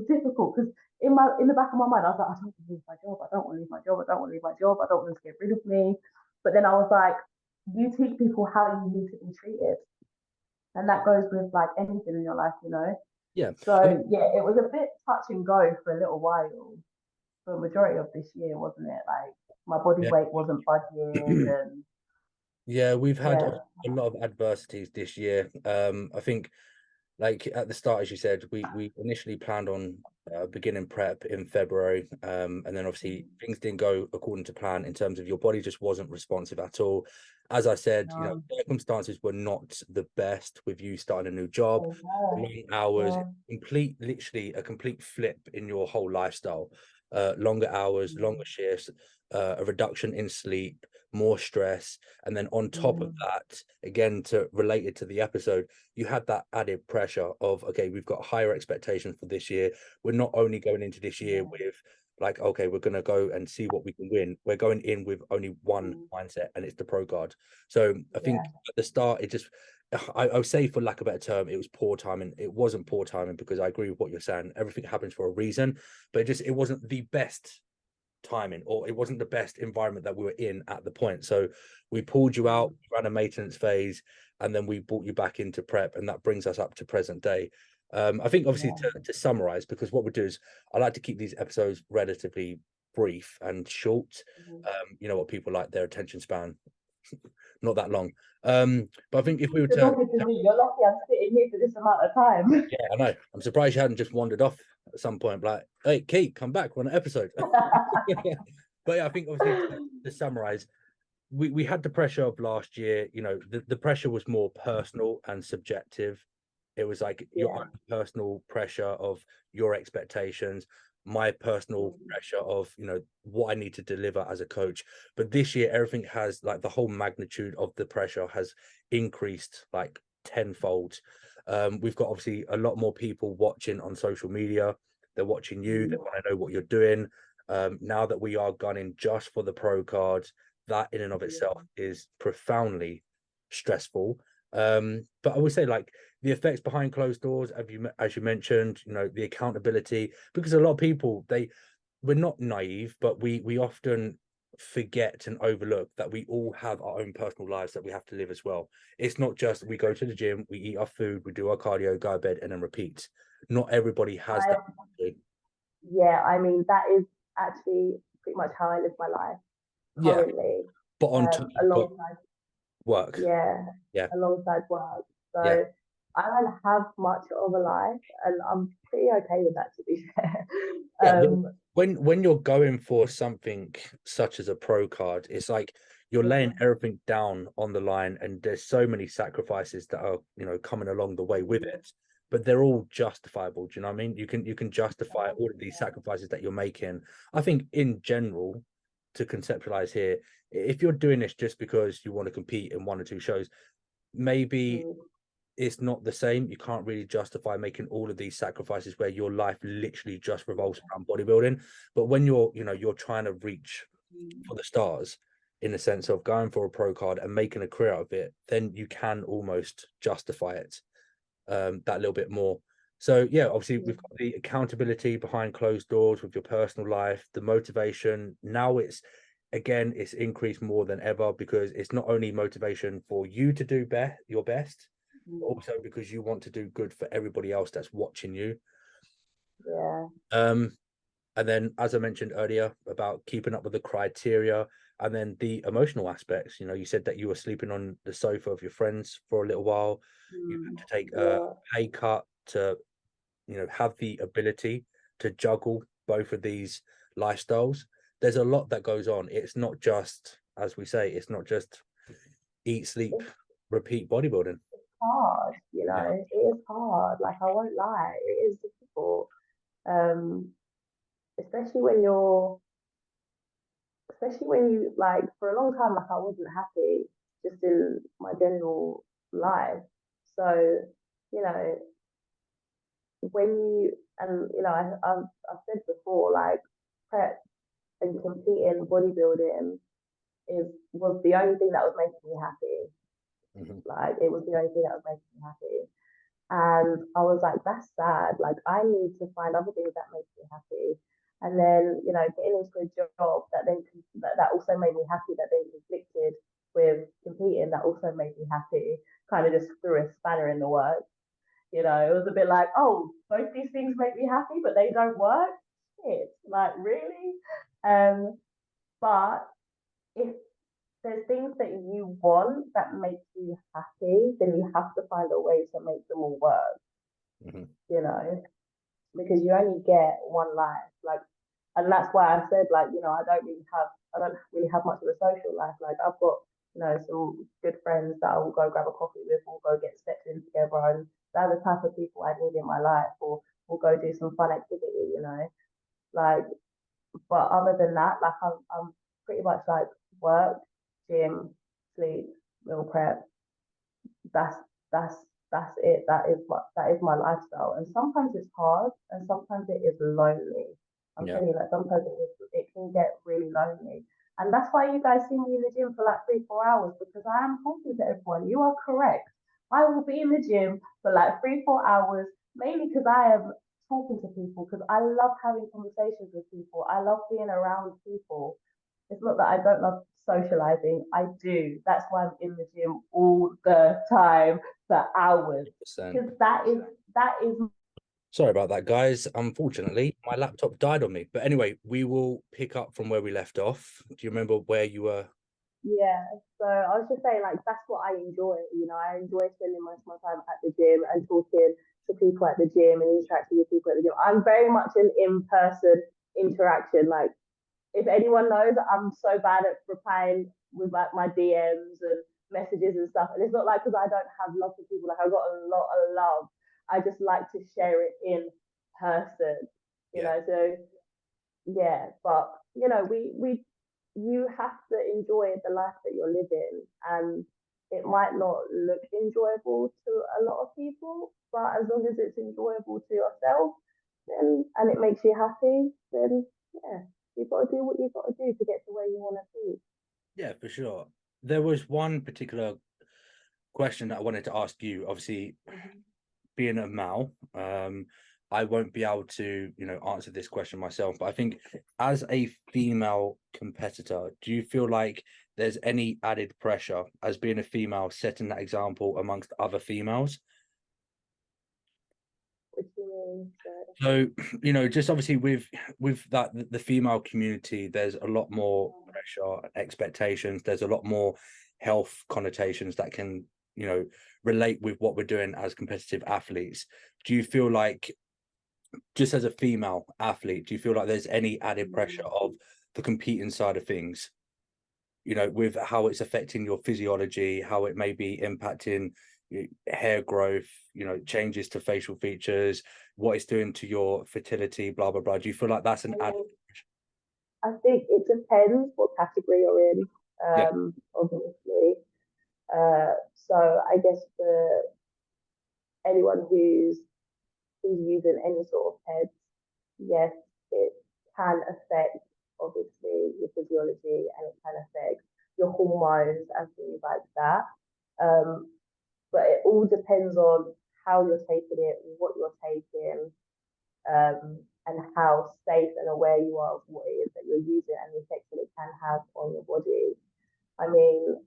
Speaker 2: difficult because in the back of my mind, I was like, I don't want to leave my job, I don't want to leave my job, I don't want to leave my job, I don't want them to get rid of me. But then I was like, you teach people how you need to be treated. And that goes with like anything in your life, you know.
Speaker 1: Yeah. I
Speaker 2: So
Speaker 1: mean,
Speaker 2: yeah, it was a bit touch and go for a little while, for the majority of this year, wasn't it? Like my body
Speaker 1: yeah.
Speaker 2: weight wasn't budging, and
Speaker 1: Yeah, we've had
Speaker 2: yeah,
Speaker 1: a lot of adversities this year. I think, like at the start, as you said, we initially planned on beginning prep in February, and then obviously things didn't go according to plan in terms of your body just wasn't responsive at all. As I said, you know,
Speaker 2: no,
Speaker 1: circumstances were not the best with you starting a new job,
Speaker 2: okay,
Speaker 1: long hours,
Speaker 2: yeah,
Speaker 1: literally a complete flip in your whole lifestyle. Longer hours, longer shifts, a reduction in sleep, more stress, and then on top of
Speaker 2: mm,
Speaker 1: that, again, to relate it to the episode, you had that added pressure of, okay, we've got higher expectations for this year. We're not only going into this year
Speaker 2: yeah,
Speaker 1: with like, okay, we're going to go and see what we can win. We're going in with only one
Speaker 2: mm,
Speaker 1: mindset, and it's the pro card. So I think
Speaker 2: yeah,
Speaker 1: at the start, it just, I would say, for lack of a better term, it was poor timing. It wasn't poor timing because I agree with what you're saying. Everything happens for a reason, but it wasn't the best timing, or it wasn't the best environment that we were in at the point. So we pulled you out,
Speaker 2: mm,
Speaker 1: ran a maintenance phase, and then we brought you back into prep, and that brings us up to present day. I think obviously
Speaker 2: yeah,
Speaker 1: to summarize, because what we do is I like to keep these episodes relatively brief and short.
Speaker 2: mm.
Speaker 1: You know what people like, their attention span not that long. But I think if we were
Speaker 2: You're
Speaker 1: to,
Speaker 2: talking to me. You're lucky I'm sitting here for this amount of time.
Speaker 1: yeah, I know. I'm surprised you hadn't just wandered off at some point, like, hey, Kee, come back, we're on an episode. But yeah, I think obviously to summarize, we had the pressure of last year. You know, the pressure was more personal and subjective. It was like your
Speaker 2: Yeah,
Speaker 1: own personal pressure of your expectations, my personal
Speaker 2: mm,
Speaker 1: pressure of, you know, what I need to deliver as a coach. But this year, everything has, like, the whole magnitude of the pressure has increased like tenfold. We've got obviously a lot more people watching on social media. They're watching you. They
Speaker 2: mm,
Speaker 1: want to know what you're doing. Now that we are gunning just for the pro card, that in and of itself
Speaker 2: yeah,
Speaker 1: is profoundly stressful. But I would say, like, the effects behind closed doors, as you mentioned, you know, the accountability, because a lot of people, we're not naive, but we often forget and overlook that we all have our own personal lives that we have to live as well. It's not just we go to the gym, we eat our food, we do our cardio, go to bed, and then repeat. Not everybody has that.
Speaker 2: I yeah. I mean, that is actually pretty much how I live my life
Speaker 1: Yeah,
Speaker 2: currently,
Speaker 1: but on top you've got
Speaker 2: alongside
Speaker 1: work.
Speaker 2: yeah,
Speaker 1: Yeah,
Speaker 2: alongside work.
Speaker 1: yeah.
Speaker 2: So I don't have much of a life, and I'm pretty okay with that, to be fair.
Speaker 1: Yeah, well,
Speaker 2: Um,
Speaker 1: when you're going for something such as a pro card, it's like you're laying
Speaker 2: yeah,
Speaker 1: everything down on the line, and there's so many sacrifices that are, you know, coming along the way with it, but they're all justifiable. Do you know what I mean? You can justify all of these sacrifices that you're making. I think in general, to conceptualize here, if you're doing this just because you want to compete in one or two shows, maybe
Speaker 2: mm,
Speaker 1: it's not the same. You can't really justify making all of these sacrifices where your life literally just revolves around bodybuilding. But when you're, you know, you're trying to reach
Speaker 2: mm,
Speaker 1: for the stars in the sense of going for a pro card and making a career out of it, then you can almost justify it that little bit more. So yeah, obviously
Speaker 2: mm,
Speaker 1: we've got the accountability behind closed doors with your personal life, the motivation. Now it's, again, it's increased more than ever because it's not only motivation for you to do your best, but also because you want to do good for everybody else that's watching you.
Speaker 2: Yeah.
Speaker 1: And then, as I mentioned earlier, about keeping up with the criteria and then the emotional aspects. You said that you were sleeping on the sofa of your friends for a little while. You had to take a pay cut to, have the ability to juggle both of these lifestyles. There's a lot that goes on. It's not just, as we say, it's not just eat, sleep, repeat bodybuilding.
Speaker 2: It's hard, it is hard. Like, I won't lie, it is difficult. Um, especially when you like, for a long time, like, I wasn't happy just in my general life. So, you know, when you and I've said before, like, prep and competing bodybuilding was the only thing that was making me happy. Like, it was the only thing that was making me happy. And I was like, that's sad. Like, I need to find other things that make me happy. And then, getting into a job that also made me happy, that then conflicted with competing, that also made me happy, kind of just threw a spanner in the works. It was a bit like, oh, both these things make me happy, but they don't work. Shit, like, really? But if there's things that you want that make you happy, then you have to find a way to make them all work. Because you only get one life. Like, and that's why I said, like, I don't really have much of a social life. Like, I've got, some good friends that I will go grab a coffee with, we'll go get steps in together, and they're the type of people I need in my life, or we'll go do some fun activity, like. But other than that, like, I'm pretty much like work, gym, sleep, meal prep. That's that's that's it. That is my lifestyle. And sometimes it's hard, and sometimes it is lonely. I'm
Speaker 1: Yeah.
Speaker 2: telling you, like, sometimes it can get really lonely. And that's why you guys see me in the gym for like 3-4 hours, because I am talking to everyone. You are correct. I will be in the gym for like 3-4 hours, mainly because I am talking to people, because I love having conversations with people. I love being around people. It's not that I don't love socializing. I do. That's why I'm in the gym all the time for hours.
Speaker 1: 100%.
Speaker 2: Because that is.
Speaker 1: Sorry about that, guys. Unfortunately, my laptop died on me. But anyway, we will pick up from where we left off. Do you remember where you were?
Speaker 2: Yeah. So I was just saying, like, that's what I enjoy. I enjoy spending most of my time at the gym and talking to people at the gym and interacting with people at the gym. I'm very much an in-person interaction. Like, if anyone knows, I'm so bad at replying with like my DMs and messages and stuff. And it's not like because I don't have love for people. Like, I've got a lot of love. I just like to share it in person.
Speaker 1: Yeah.
Speaker 2: So yeah, but we you have to enjoy the life that you're living, and it might not look enjoyable to a lot of people, but as long as it's enjoyable to yourself, then and it makes you happy, then yeah, you've got to do what you've got to do to get to where you want to be.
Speaker 1: Yeah, for sure. There was one particular question that I wanted to ask you. Obviously, being a male, I won't be able to, answer this question myself. But I think as a female competitor, do you feel like there's any added pressure as being a female, setting that example amongst other females?
Speaker 2: What do you mean?
Speaker 1: So, just obviously with that the female community, there's a lot more pressure, expectations. There's a lot more health connotations that can, relate with what we're doing as competitive athletes. Do you feel like, just as a female athlete, do you feel like there's any added pressure of the competing side of things? With how it's affecting your physiology, how it may be impacting hair growth, changes to facial features, what it's doing to your fertility, blah blah blah. Do you feel like that's an added?
Speaker 2: I think it depends what category you're in.
Speaker 1: Yeah.
Speaker 2: Obviously. So I guess for anyone who's using any sort of head, yes, it can affect obviously your physiology, and it can affect your hormones and things like that. Um, but it all depends on how you're taking it, what you're taking, and how safe and aware you are of what it is that you're using and the effects that it can have on your body. I mean,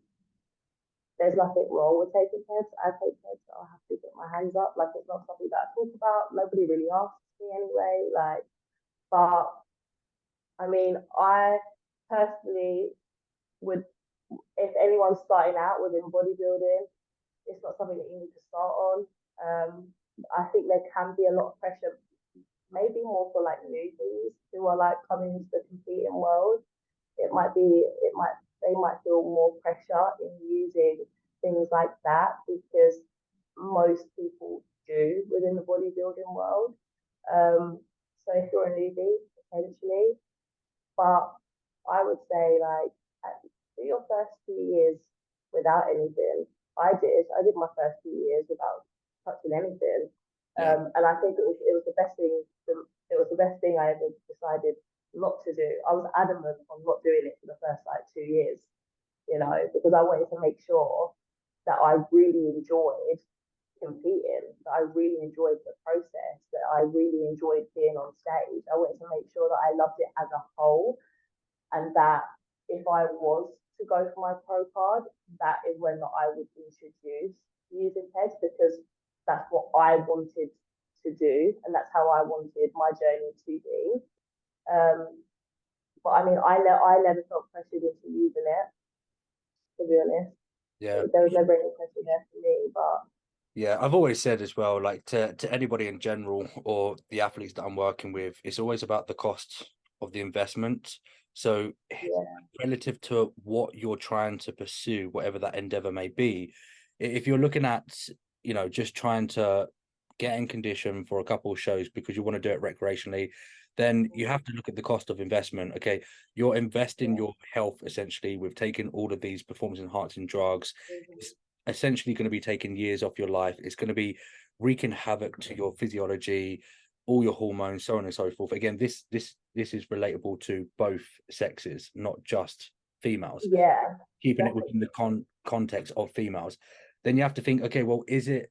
Speaker 2: there's nothing wrong with taking meds. I take meds, so I have to put my hands up. Like, it's not something that I talk about. Nobody really asks me anyway. Like, but I mean, I personally would, if anyone's starting out within bodybuilding, it's not something that you need to start on. I think there can be a lot of pressure, maybe more for like newbies who are like coming into the competing world. They might feel more pressure in using things like that because most people do within the bodybuilding world. So if you're a newbie, potentially, but I would say like do your first 2 years without anything. I did my first 2 years without touching anything,
Speaker 1: Yeah.
Speaker 2: and I think it was the best thing. It was the best thing I ever decided not to do. I was adamant on not doing it for the first like 2 years, because I wanted to make sure that I really enjoyed competing, that I really enjoyed the process, that I really enjoyed being on stage. I wanted to make sure that I loved it as a whole, and that if I was to go for my pro card, that is when I would introduce using heads, because that's what I wanted to do, and that's how I wanted my journey to be. But I mean, I never felt pressured into using it, to be honest.
Speaker 1: Yeah.
Speaker 2: There was never any pressure there for me, but
Speaker 1: Yeah, I've always said as well, like to anybody in general or the athletes that I'm working with, it's always about the cost of the investment. So
Speaker 2: yeah,
Speaker 1: relative to what you're trying to pursue, whatever that endeavor may be, if you're looking at, just trying to get in condition for a couple of shows because you want to do it recreationally, then you have to look at the cost of investment. Okay, you're investing
Speaker 2: yeah,
Speaker 1: your health essentially with taking all of these performance enhancing drugs.
Speaker 2: mm-hmm,
Speaker 1: It's essentially going to be taking years off your life. It's going to be wreaking havoc to your physiology, all your hormones, so on and so forth. Again, this is relatable to both sexes, not just females.
Speaker 2: yeah,
Speaker 1: Keeping it within
Speaker 2: definitely,
Speaker 1: the context of females, then you have to think, okay, well, is it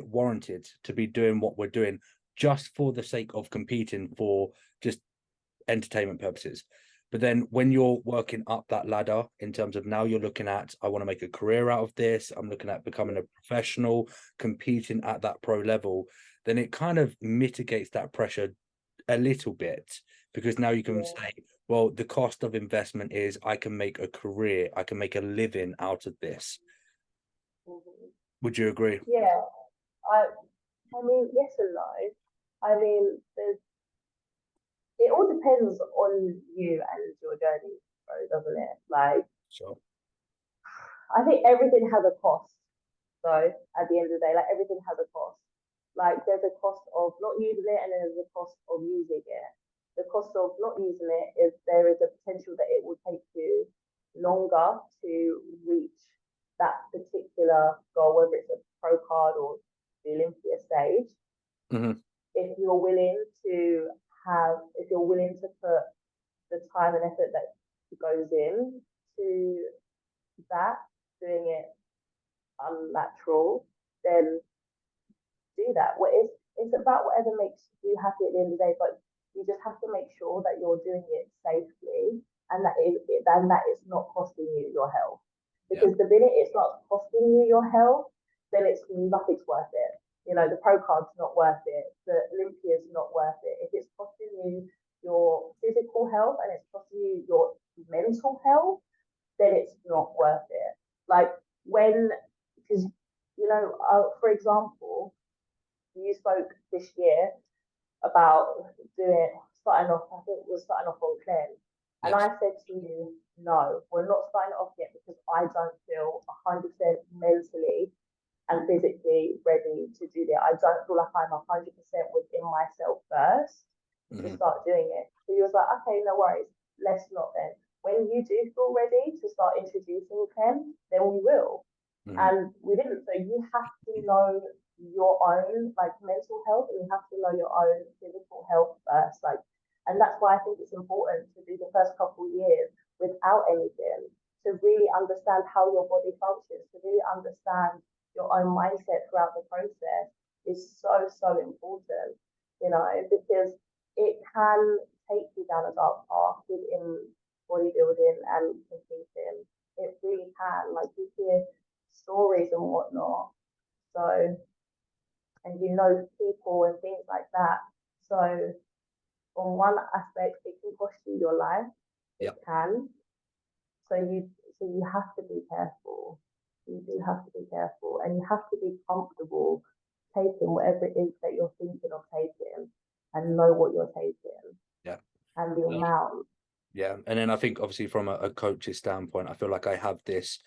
Speaker 1: warranted to be doing what we're doing just for the sake of competing for just entertainment purposes? But then when you're working up that ladder in terms of now you're looking at, I want to make a career out of this, I'm looking at becoming a professional, competing at that pro level, then it kind of mitigates that pressure a little bit, because now you can
Speaker 2: yeah,
Speaker 1: say, well, the cost of investment is I can make a career, I can make a living out of this.
Speaker 2: mm-hmm.
Speaker 1: Would you agree?
Speaker 2: Yeah. I I mean, yes and no. I mean, it all depends on you and your journey, bro, doesn't it? Like,
Speaker 1: Sure.
Speaker 2: I think everything has a cost. So at the end of the day, like everything has a cost. Like there's a cost of not using it, and then there's a cost of using it. The cost of not using it is there is a potential that it will take you longer to reach that particular goal, whether it's a pro card or the Olympia stage.
Speaker 1: Mm-hmm.
Speaker 2: If you're willing to put the time and effort that goes in to that, doing it unnatural, then do that. It's about whatever makes you happy at the end of the day, but you just have to make sure that you're doing it safely, and that it's not costing you your health.
Speaker 1: Yeah.
Speaker 2: Because the minute it's not costing you your health, then it's nothing's worth it. The pro card's not worth it. The Olympia's not worth it. If it's costing you your physical health and it's costing you your mental health, then it's not worth it. Like because for example, you spoke this year about doing starting off. I think we're starting off on cleanse, and
Speaker 1: Yes.
Speaker 2: I said to you, no, we're not starting it off yet because I don't feel 100% mentally and physically ready to do that. I don't feel like I'm 100% within myself first to
Speaker 1: Mm-hmm.
Speaker 2: start doing it. So he was like, okay, no worries, let's not then. When you do feel ready to start introducing Clem, then we will.
Speaker 1: Mm-hmm.
Speaker 2: And we didn't. So you have to know your own like mental health, and you have to know your own physical health first. And that's why I think it's important to do the first couple of years without anything, to really understand how your body functions, to really understand your own mindset throughout the process is so, so important, because it can take you down a dark path within bodybuilding and competing. It really can. Like you hear stories and whatnot. So, and you know people and things like that. So, on one aspect, it can cost you your life.
Speaker 1: Yeah.
Speaker 2: It can. So you have to be careful. You do have to be careful, and you have to be comfortable taking whatever it is that you're thinking of taking, and know what you're taking.
Speaker 1: Yeah.
Speaker 2: And the amount.
Speaker 1: Yeah. And then I think obviously from a coach's standpoint, I feel like I have this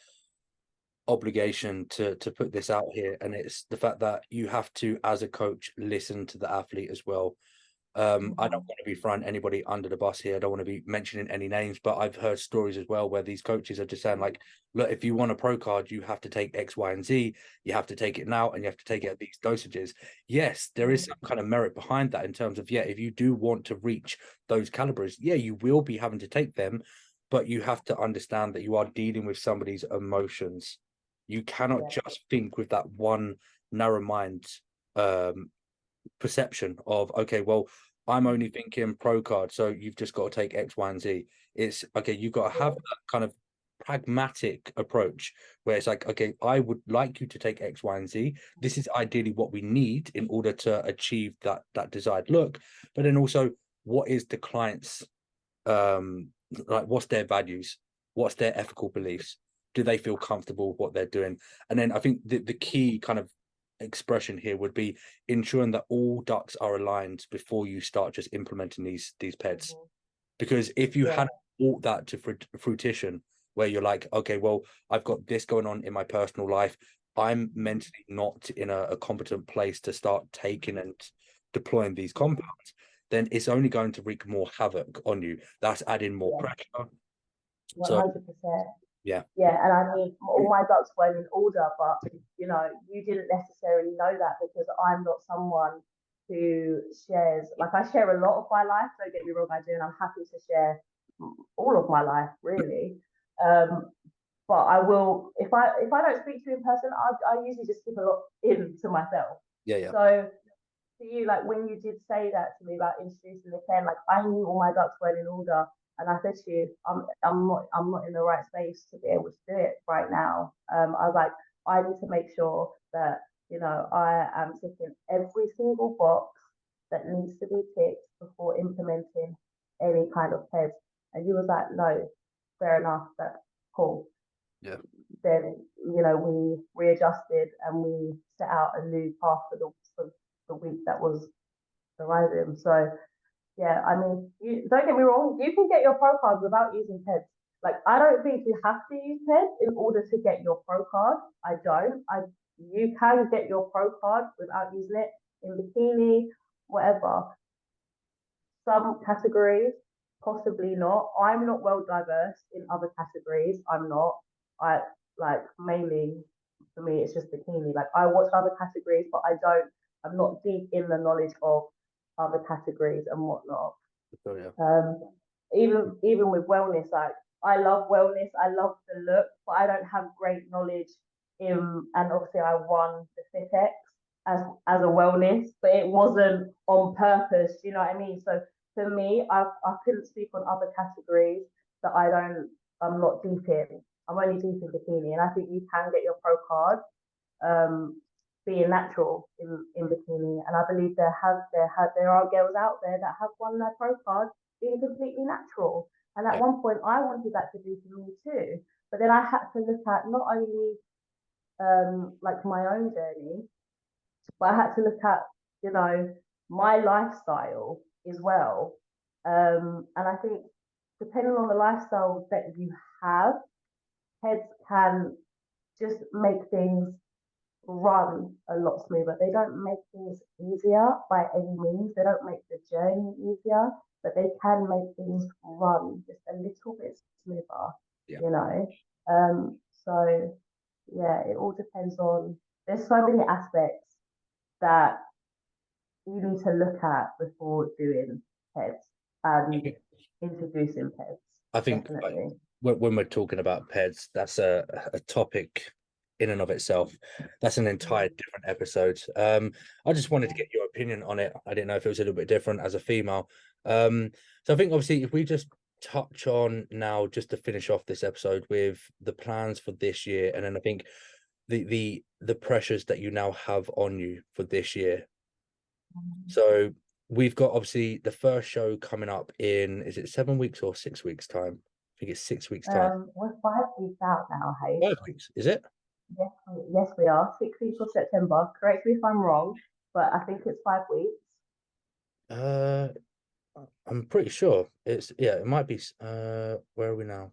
Speaker 1: obligation to put this out here, and it's the fact that you have to, as a coach, listen to the athlete as well. I don't want to be throwing anybody under the bus here. I don't want to be mentioning any names, but I've heard stories as well where these coaches are just saying like, look, if you want a pro card, you have to take X, Y, and Z. You have to take it now and you have to take it at these dosages. Yes, there is some kind of merit behind that in terms of, yeah, if you do want to reach those calibers, yeah, you will be having to take them, but you have to understand that you are dealing with somebody's emotions. You cannot just think with that one narrow mind perception of, okay, well, I'm only thinking pro card, so you've just got to take X, Y, and Z. It's okay, you've got to have that kind of pragmatic approach where it's like, okay, I would like you to take X, Y, and Z. This is ideally what we need in order to achieve that desired look. But then also, what is the client's like, what's their values? What's their ethical beliefs? Do they feel comfortable with what they're doing? And then I think the key kind of expression here would be ensuring that all ducks are aligned before you start just implementing these PEDs. Because if you hadn't brought that to fruition, where you're like, okay, well, I've got this going on in my personal life, I'm mentally not in a competent place to start taking and deploying these compounds, then it's only going to wreak more havoc on you. That's adding more pressure.
Speaker 2: 100%.
Speaker 1: Yeah.
Speaker 2: Yeah, and I mean, all my ducks were in order, but you know, you didn't necessarily know that because I'm not someone who shares. Like, I share a lot of my life. Don't get me wrong, I do, and I'm happy to share all of my life, really. But I will, if I don't speak to you in person, I usually just keep a lot in to myself.
Speaker 1: Yeah.
Speaker 2: So to you, like when you did say that to me about introducing the pen, like I knew all my ducks weren't in order, and I said to you, I'm not in the right space to be able to do it right now. I was like, I need to make sure that I am ticking every single box that needs to be ticked before implementing any kind of PED. And you was like, no, fair enough, that's cool.
Speaker 1: Yeah.
Speaker 2: Then we readjusted and we set out a new path for the week that was arising. So yeah, I mean, don't get me wrong, you can get your pro cards without using PEDs. Like, I don't think you have to use PEDs in order to get your pro card. I don't. You can get your pro card without using it in bikini, whatever. Some categories, possibly not. I'm not well diverse in other categories. I'm not. I like mainly for me, it's just bikini. Like, I watch other categories, but I'm not deep in the knowledge of other categories and whatnot.
Speaker 1: Oh, yeah.
Speaker 2: Even with wellness, like I love wellness, I love the look, but I don't have great knowledge in. And obviously, I won the FitX as a wellness, but it wasn't on purpose. You know what I mean? So for me, I couldn't speak on other categories that I'm not deep in. I'm only deep in bikini, and I think you can get your pro card being natural in bikini. And I believe there are girls out there that have won their pro card being completely natural. And at one point, I wanted that to be for me too. But then I had to look at not only like my own journey, but I had to look at my lifestyle as well. And I think depending on the lifestyle that you have, PEDs can just make things run a lot smoother. They don't make things easier by any means. They don't make the journey easier, but they can make things run just a little bit smoother. So yeah, it all depends on. There's so many aspects that you need to look at before doing PEDs and introducing PEDs.
Speaker 1: I think when we're talking about PEDs, that's a topic in and of itself. That's an entire different episode. I just wanted to get your opinion on it. I didn't know if it was a little bit different as a female. So I think obviously if we just touch on now, just to finish off this episode, with the plans for this year, and then I think the pressures that you now have on you for this year. So we've got obviously the first show coming up in, is it 7 weeks or 6 weeks time? I think it's 6 weeks time.
Speaker 2: We're 5 weeks out now, hey.
Speaker 1: 5 weeks, is it?
Speaker 2: Yes, we are. 6 weeks of September. Correct me if I'm wrong, but I think it's 5 weeks.
Speaker 1: Uh, I'm pretty sure it's, yeah, it might be. Where are we now?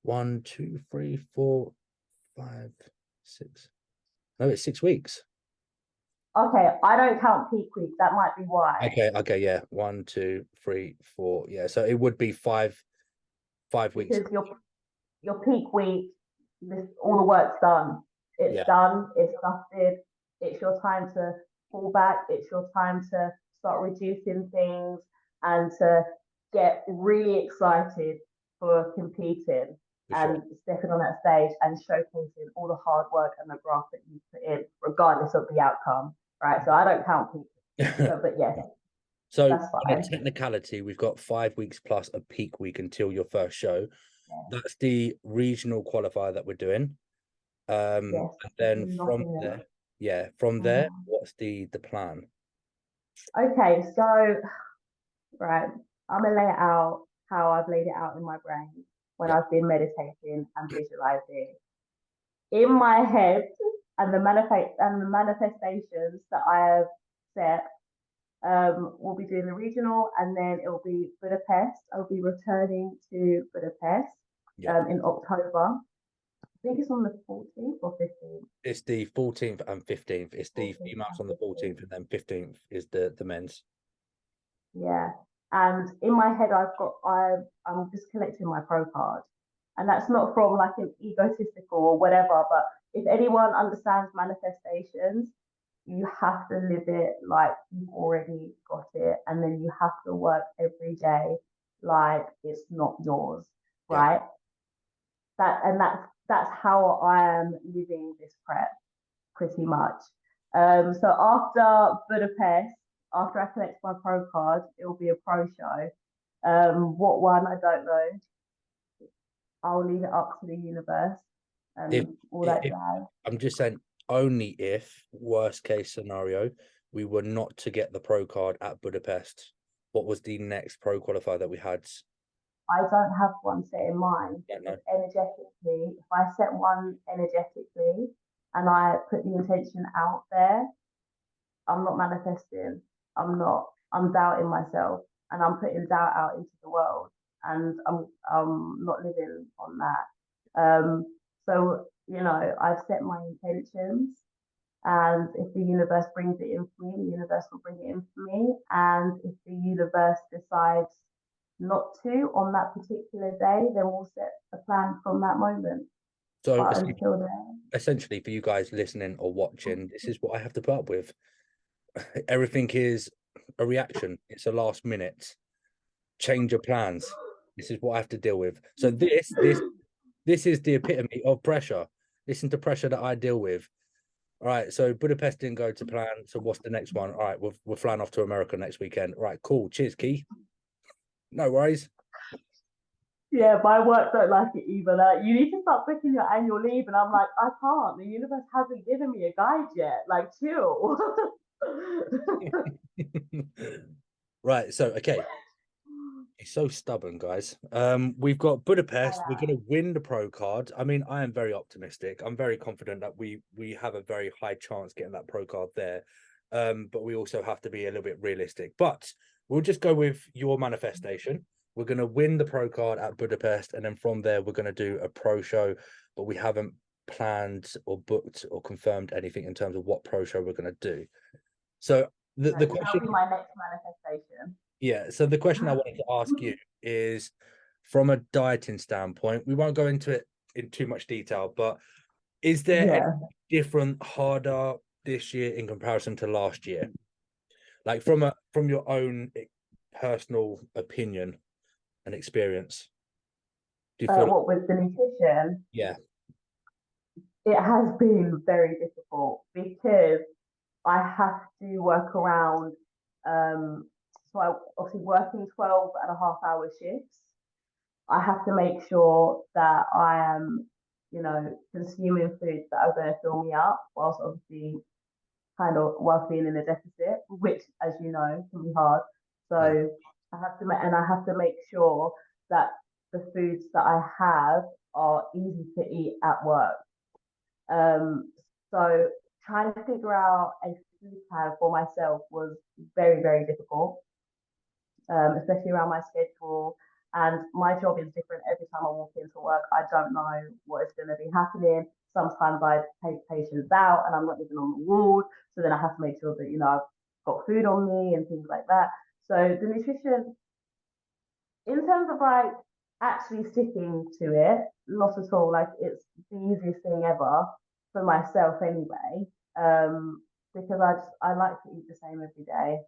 Speaker 1: 1, 2, 3, 4, 5, 6. No, it's 6 weeks.
Speaker 2: Okay, I don't count peak week. That might be why.
Speaker 1: Okay, yeah. 1, 2, 3, 4. Yeah, so it would be 5 weeks.
Speaker 2: Because your peak week, all the work's done. It's done. It's dusted. It's your time to fall back. It's your time to start reducing things and to get really excited for competing and stepping on that stage and showcasing all the hard work and the graft that you put in, regardless of the outcome. Right. So I don't count peak. But yes.
Speaker 1: So
Speaker 2: that's fine.
Speaker 1: in a technicality, we've got 5 weeks plus a peak week until your first show. Yeah. That's the regional qualifier that we're doing. Yes, and then from there, what's the plan?
Speaker 2: Okay, so right, I'm gonna lay it out how I've laid it out in my brain when I've been meditating and visualizing. In my head, and the manifestations that I have set, we'll be doing the regional, and then it'll be Budapest. I'll be returning to Budapest in October. I think it's on the 14th or 15th.
Speaker 1: It's the 14th and 15th. It's the females on the 14th, and then 15th is the men's.
Speaker 2: Yeah. And in my head, I'm just collecting my pro card. And that's not from like an egotistical or whatever, but if anyone understands manifestations, you have to live it like you've already got it. And then you have to work every day like it's not yours. Right. That's how I am living this prep pretty much. So after Budapest, after I collect my pro card, it will be a pro show. What one, I don't know. I'll leave it up to the universe and all that jazz.
Speaker 1: I'm just saying, only if, worst case scenario, we were not to get the pro card at Budapest. What was the next pro qualifier that we had?
Speaker 2: I don't have one set in mind. Energetically, if I set one energetically and I put the intention out there, I'm not manifesting. I'm doubting myself, and I'm putting doubt out into the world, and I'm not living on that. So I've set my intentions, and if the universe brings it in for me, the universe will bring it in for me. And if the universe decides not to on that particular day, then we'll set a plan from that moment.
Speaker 1: So until then, essentially, for you guys listening or watching, this is what I have to put up with. Everything is a reaction. It's a last minute change of plans. This is what I have to deal with. So this is the epitome of pressure. Listen to pressure that I deal with. All right, so Budapest didn't go to plan. So what's the next one? All right, we're flying off to America next weekend. All right, cool. Cheers, Kee. No worries.
Speaker 2: Yeah, my work don't like it either. Like, you need to start booking your annual leave, and I'm like, I can't. The universe hasn't given me a guide yet. Like, chill.
Speaker 1: Right, so okay. He's so stubborn, guys. We've got Budapest. We're going to win the pro card. I mean, I am very optimistic. I'm very confident that we have a very high chance getting that pro card there. But we also have to be a little bit realistic. But we'll just go with your manifestation. We're going to win the pro card at Budapest, and then from there we're going to do a pro show. But we haven't planned or booked or confirmed anything in terms of what pro show we're going to do. So the question,
Speaker 2: that'll be my next manifestation.
Speaker 1: Yeah, so the question I wanted to ask you is, from a dieting standpoint, we won't go into it in too much detail, but is there any different, harder this year in comparison to last year? Like from your own personal opinion and experience.
Speaker 2: Do you feel what with the nutrition?
Speaker 1: Yeah.
Speaker 2: It has been very difficult because I have to work around so I obviously working 12.5-hour shifts. I have to make sure that I am, consuming foods that are going to fill me up, whilst obviously kind of whilst being in a deficit, which, as you know, can be hard.
Speaker 1: Mm.
Speaker 2: So I have to make sure that the foods that I have are easy to eat at work. Um, so trying to figure out a food plan for myself was very, very difficult, especially around my schedule. And my job is different every time I walk into work. I don't know what is going to be happening. Sometimes I take patients out and I'm not even on the ward. So then I have to make sure that, I've got food on me and things like that. So the nutrition, in terms of like actually sticking to it, not at all. Like it's the easiest thing ever for myself anyway. Because I like to eat the same every day.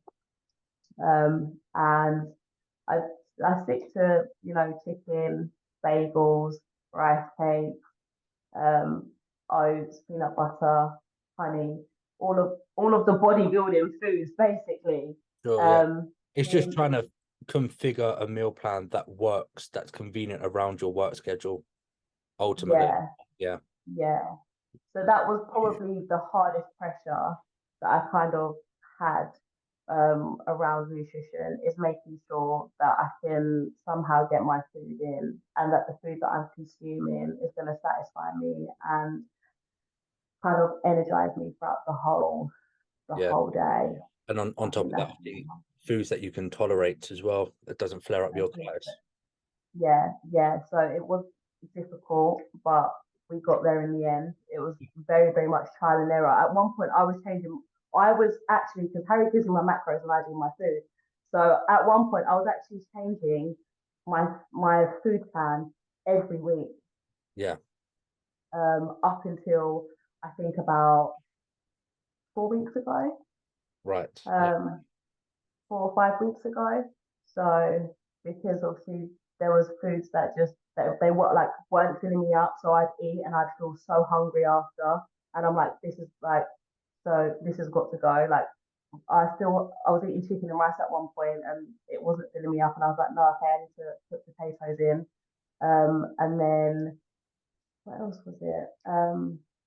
Speaker 2: And I I stick to, chicken, bagels, rice cakes, um, oats, peanut butter, honey, all of the bodybuilding foods basically.
Speaker 1: Sure, yeah.
Speaker 2: Um,
Speaker 1: It's just
Speaker 2: and
Speaker 1: trying to configure a meal plan that works, that's convenient around your work schedule, ultimately.
Speaker 2: yeah,
Speaker 1: Yeah.
Speaker 2: yeah. So that was probably the hardest pressure that I kind of had around nutrition, is making sure that I can somehow get my food in and that the food that I'm consuming is going to satisfy me and kind of energize me throughout the
Speaker 1: Yeah.
Speaker 2: whole day.
Speaker 1: And
Speaker 2: I
Speaker 1: on top
Speaker 2: think
Speaker 1: of that,
Speaker 2: that's
Speaker 1: the foods that you can tolerate as well, that doesn't flare up your
Speaker 2: yeah,
Speaker 1: calories.
Speaker 2: yeah. So it was difficult, but we got there in the end. It was very, very much trial and error. At one point, I was changing. I was actually, because Harry gives me my macros and I do my food. So at one point, I was actually changing my food plan every week,
Speaker 1: Yeah.
Speaker 2: up until I think about 4 weeks ago.
Speaker 1: Right. Yeah.
Speaker 2: Um, 4 or 5 weeks ago. So because obviously there was foods that just that they were like weren't filling me up, so I'd eat and I'd feel so hungry after, and I'm like, this has got to go. Like I was eating chicken and rice at one point, and it wasn't filling me up, and I was like, no, okay, I need to put potatoes in. And then what else was it?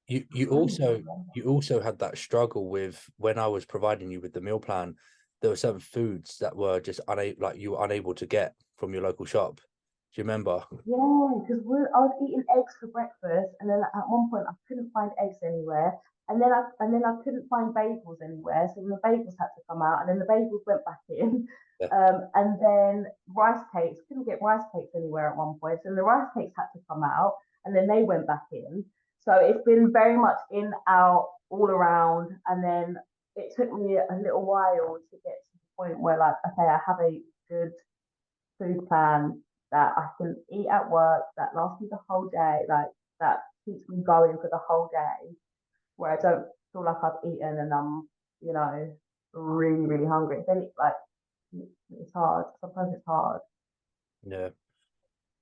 Speaker 1: You
Speaker 2: I
Speaker 1: you
Speaker 2: can't even
Speaker 1: also
Speaker 2: remember.
Speaker 1: you also had that struggle with when I was providing you with the meal plan, there were certain foods that were just unable, like you were unable to get from your local shop. Do you remember?
Speaker 2: Yeah, because I was eating eggs for breakfast, and then at one point I couldn't find eggs anywhere, and then I couldn't find bagels anywhere. So then the bagels had to come out, and then the bagels went back in,
Speaker 1: Yeah.
Speaker 2: and then rice cakes, couldn't get rice cakes anywhere at one point. So the rice cakes had to come out, and then they went back in. So it's been very much in, out, all around, and then it took me a little while to get to the point where, like, okay, I have a good food plan that I can eat at work, that lasts me the whole day, like that keeps me going for the whole day, where I don't feel like I've eaten and I'm, really, really hungry. Then it's like it's hard. Sometimes it's hard.
Speaker 1: Yeah.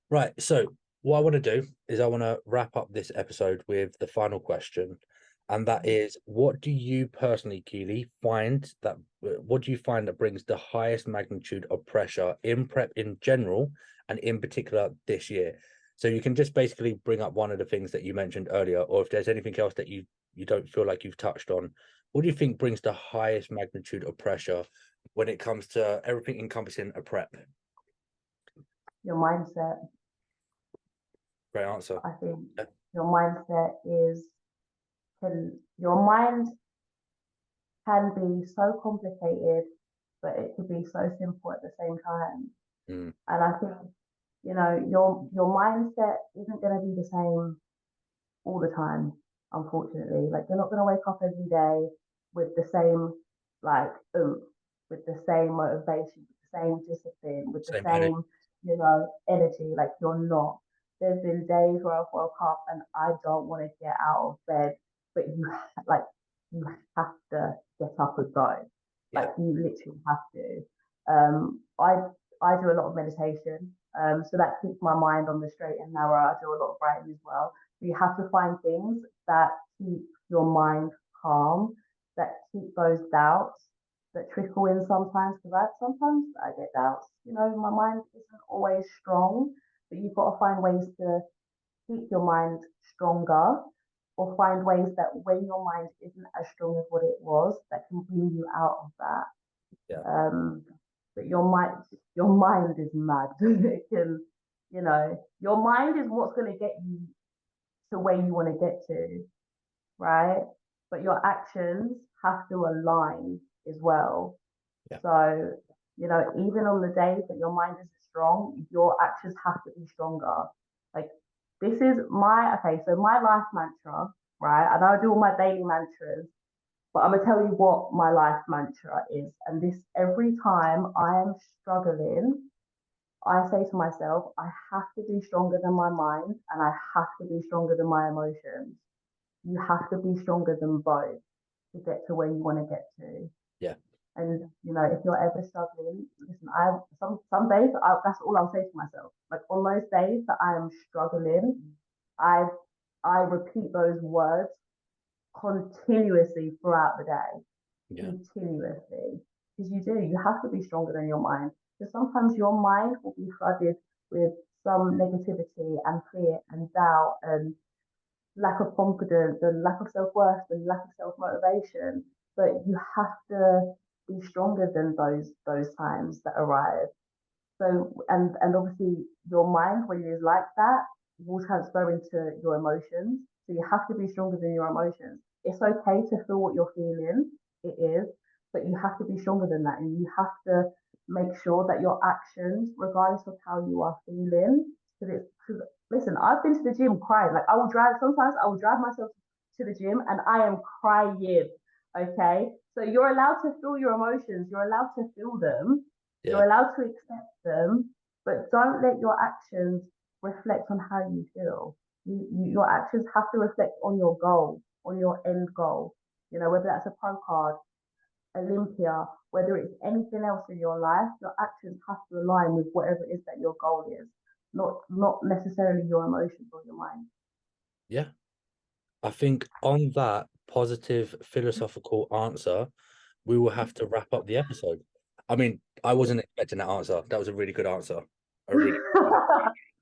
Speaker 1: Right. So what I want to do is I want to wrap up this episode with the final question. And that is, what do you personally, Keely, find that what do you find that brings the highest magnitude of pressure in prep in general and in particular this year? So you can just basically bring up one of the things that you mentioned earlier, or if there's anything else that you don't feel like you've touched on, what do you think brings the highest magnitude of pressure when it comes to everything encompassing a prep?
Speaker 2: Your mindset,
Speaker 1: Great answer.
Speaker 2: I think,
Speaker 1: Yeah.
Speaker 2: your mindset is can your mind can be so complicated, but it could be so simple at the same time.
Speaker 1: Mm,
Speaker 2: And I think, your mindset isn't going to be the same all the time, unfortunately. Like you're not going to wake up every day with the same like with the same motivation, with the same discipline, with the
Speaker 1: same energy.
Speaker 2: same, energy. Like you're not. There's been days where I've woke up and I don't want to get out of bed, but like you have to get up and go.
Speaker 1: Yeah.
Speaker 2: Like you literally have to. I do a lot of meditation, so that keeps my mind on the straight and narrow. I do a lot of writing as well. You have to find things that keep your mind calm, that keep those doubts that trickle in sometimes. Because sometimes I get doubts. My mind isn't always strong. but you've got to find ways to keep your mind stronger, or find ways that when your mind isn't as strong as what it was, that can bring you out of that.
Speaker 1: Yeah.
Speaker 2: But your mind is mad. It can, your mind is what's going to get you to where you want to get to, right? But your actions have to align as well.
Speaker 1: Yeah.
Speaker 2: So, even on the days that your mind isn't strong, your actions have to be stronger. Like, this is so my life mantra, right? And I do all my daily mantras, but I'm gonna tell you what my life mantra is. And this, every time I am struggling, I say to myself, I have to be stronger than my mind, and I have to be stronger than my emotions. You have to be stronger than both to get to where you want to get to.
Speaker 1: Yeah.
Speaker 2: And if you're ever struggling, listen, some days that's all I'll say to myself. Like, on those days that I am struggling, I repeat those words continuously throughout the day.
Speaker 1: Yeah.
Speaker 2: Continuously. Because you have to be stronger than your mind. Because sometimes your mind will be flooded with some negativity and fear and doubt and lack of confidence and lack of self-worth and lack of self-motivation. But you have to be stronger than those times that arrive. So, and obviously your mind, when it's like that, will transfer into your emotions. So you have to be stronger than your emotions. It's okay to feel what you're feeling, it is, but you have to be stronger than that, and you have to make sure that your actions, regardless of how you are feeling, because listen, I've been to the gym crying. Like, sometimes I will drive myself to the gym and I am crying. Okay, so you're allowed to feel your emotions. You're allowed to feel them.
Speaker 1: Yeah.
Speaker 2: You're allowed to accept them, but don't let your actions reflect on how you feel. Your actions have to reflect on your goal, on your end goal. Whether that's a pro card, Olympia, whether it's anything else in your life, your actions have to align with whatever it is that your goal is, not necessarily your emotions or your mind.
Speaker 1: Yeah. I think on that positive philosophical answer, we will have to wrap up the episode. I mean, I wasn't expecting that answer. That was a really good answer.
Speaker 2: I mean,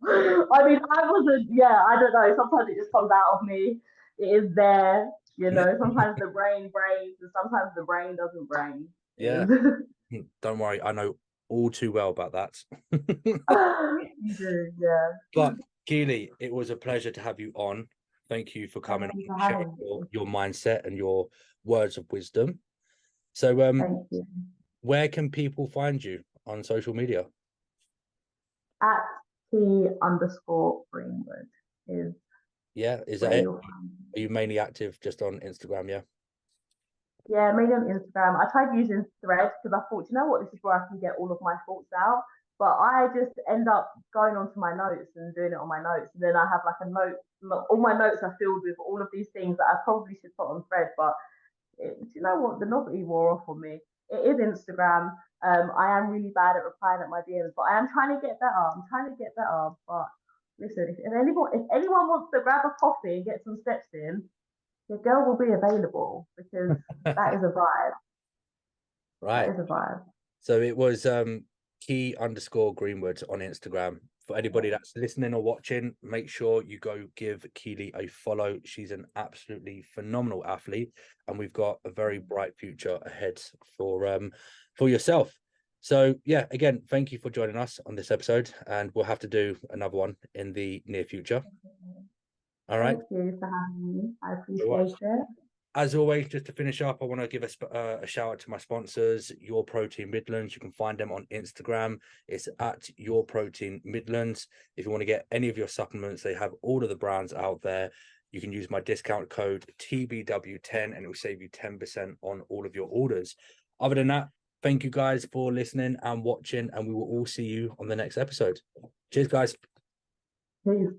Speaker 2: I wasn't, I don't know. Sometimes it just comes out of me. It is there, sometimes the brain brains and sometimes the brain doesn't brain.
Speaker 1: Yeah. Don't worry. I know all too well about that.
Speaker 2: You do, yeah.
Speaker 1: But Keely, it was a pleasure to have you on. Thank you for coming
Speaker 2: Thank you
Speaker 1: on
Speaker 2: for
Speaker 1: and sharing
Speaker 2: having me.
Speaker 1: your mindset and your words of wisdom. So,
Speaker 2: Thank you.
Speaker 1: where can people find you on social media?
Speaker 2: At Kee_Greenwood is
Speaker 1: Is that
Speaker 2: where
Speaker 1: it?
Speaker 2: you'll find me.
Speaker 1: Are you mainly active just on Instagram? Yeah.
Speaker 2: Yeah, mainly on Instagram. I tried using Threads because I thought, you know what, this is where I can get all of my thoughts out. But I just end up going onto my notes and doing it on my notes. And then I have like a note, all my notes are filled with all of these things that I probably should put on Thread. But do you know what? The novelty wore off on me. It is Instagram. I am really bad at replying at my DMs, but I am trying to get better. But listen, if anyone wants to grab a coffee and get some steps in, the girl will be available because that is a vibe.
Speaker 1: Right.
Speaker 2: That is a vibe.
Speaker 1: So it was Kee_Greenwood on Instagram. For anybody that's listening or watching, make sure you go give Keely a follow. She's an absolutely phenomenal athlete, and we've got a very bright future ahead for yourself. So yeah, again, thank you for joining us on this episode, and we'll have to do another one in the near future. All right.
Speaker 2: Thank you for having me. I appreciate it.
Speaker 1: As always, just to finish up, I want to give a shout out to my sponsors, Your Protein Midlands. You can find them on Instagram. It's at Your Protein Midlands. If you want to get any of your supplements, they have all of the brands out there. You can use my discount code TBW10 and it will save you 10% on all of your orders. Other than that, thank you guys for listening and watching, and we will all see you on the next episode. Cheers, guys.
Speaker 2: Peace.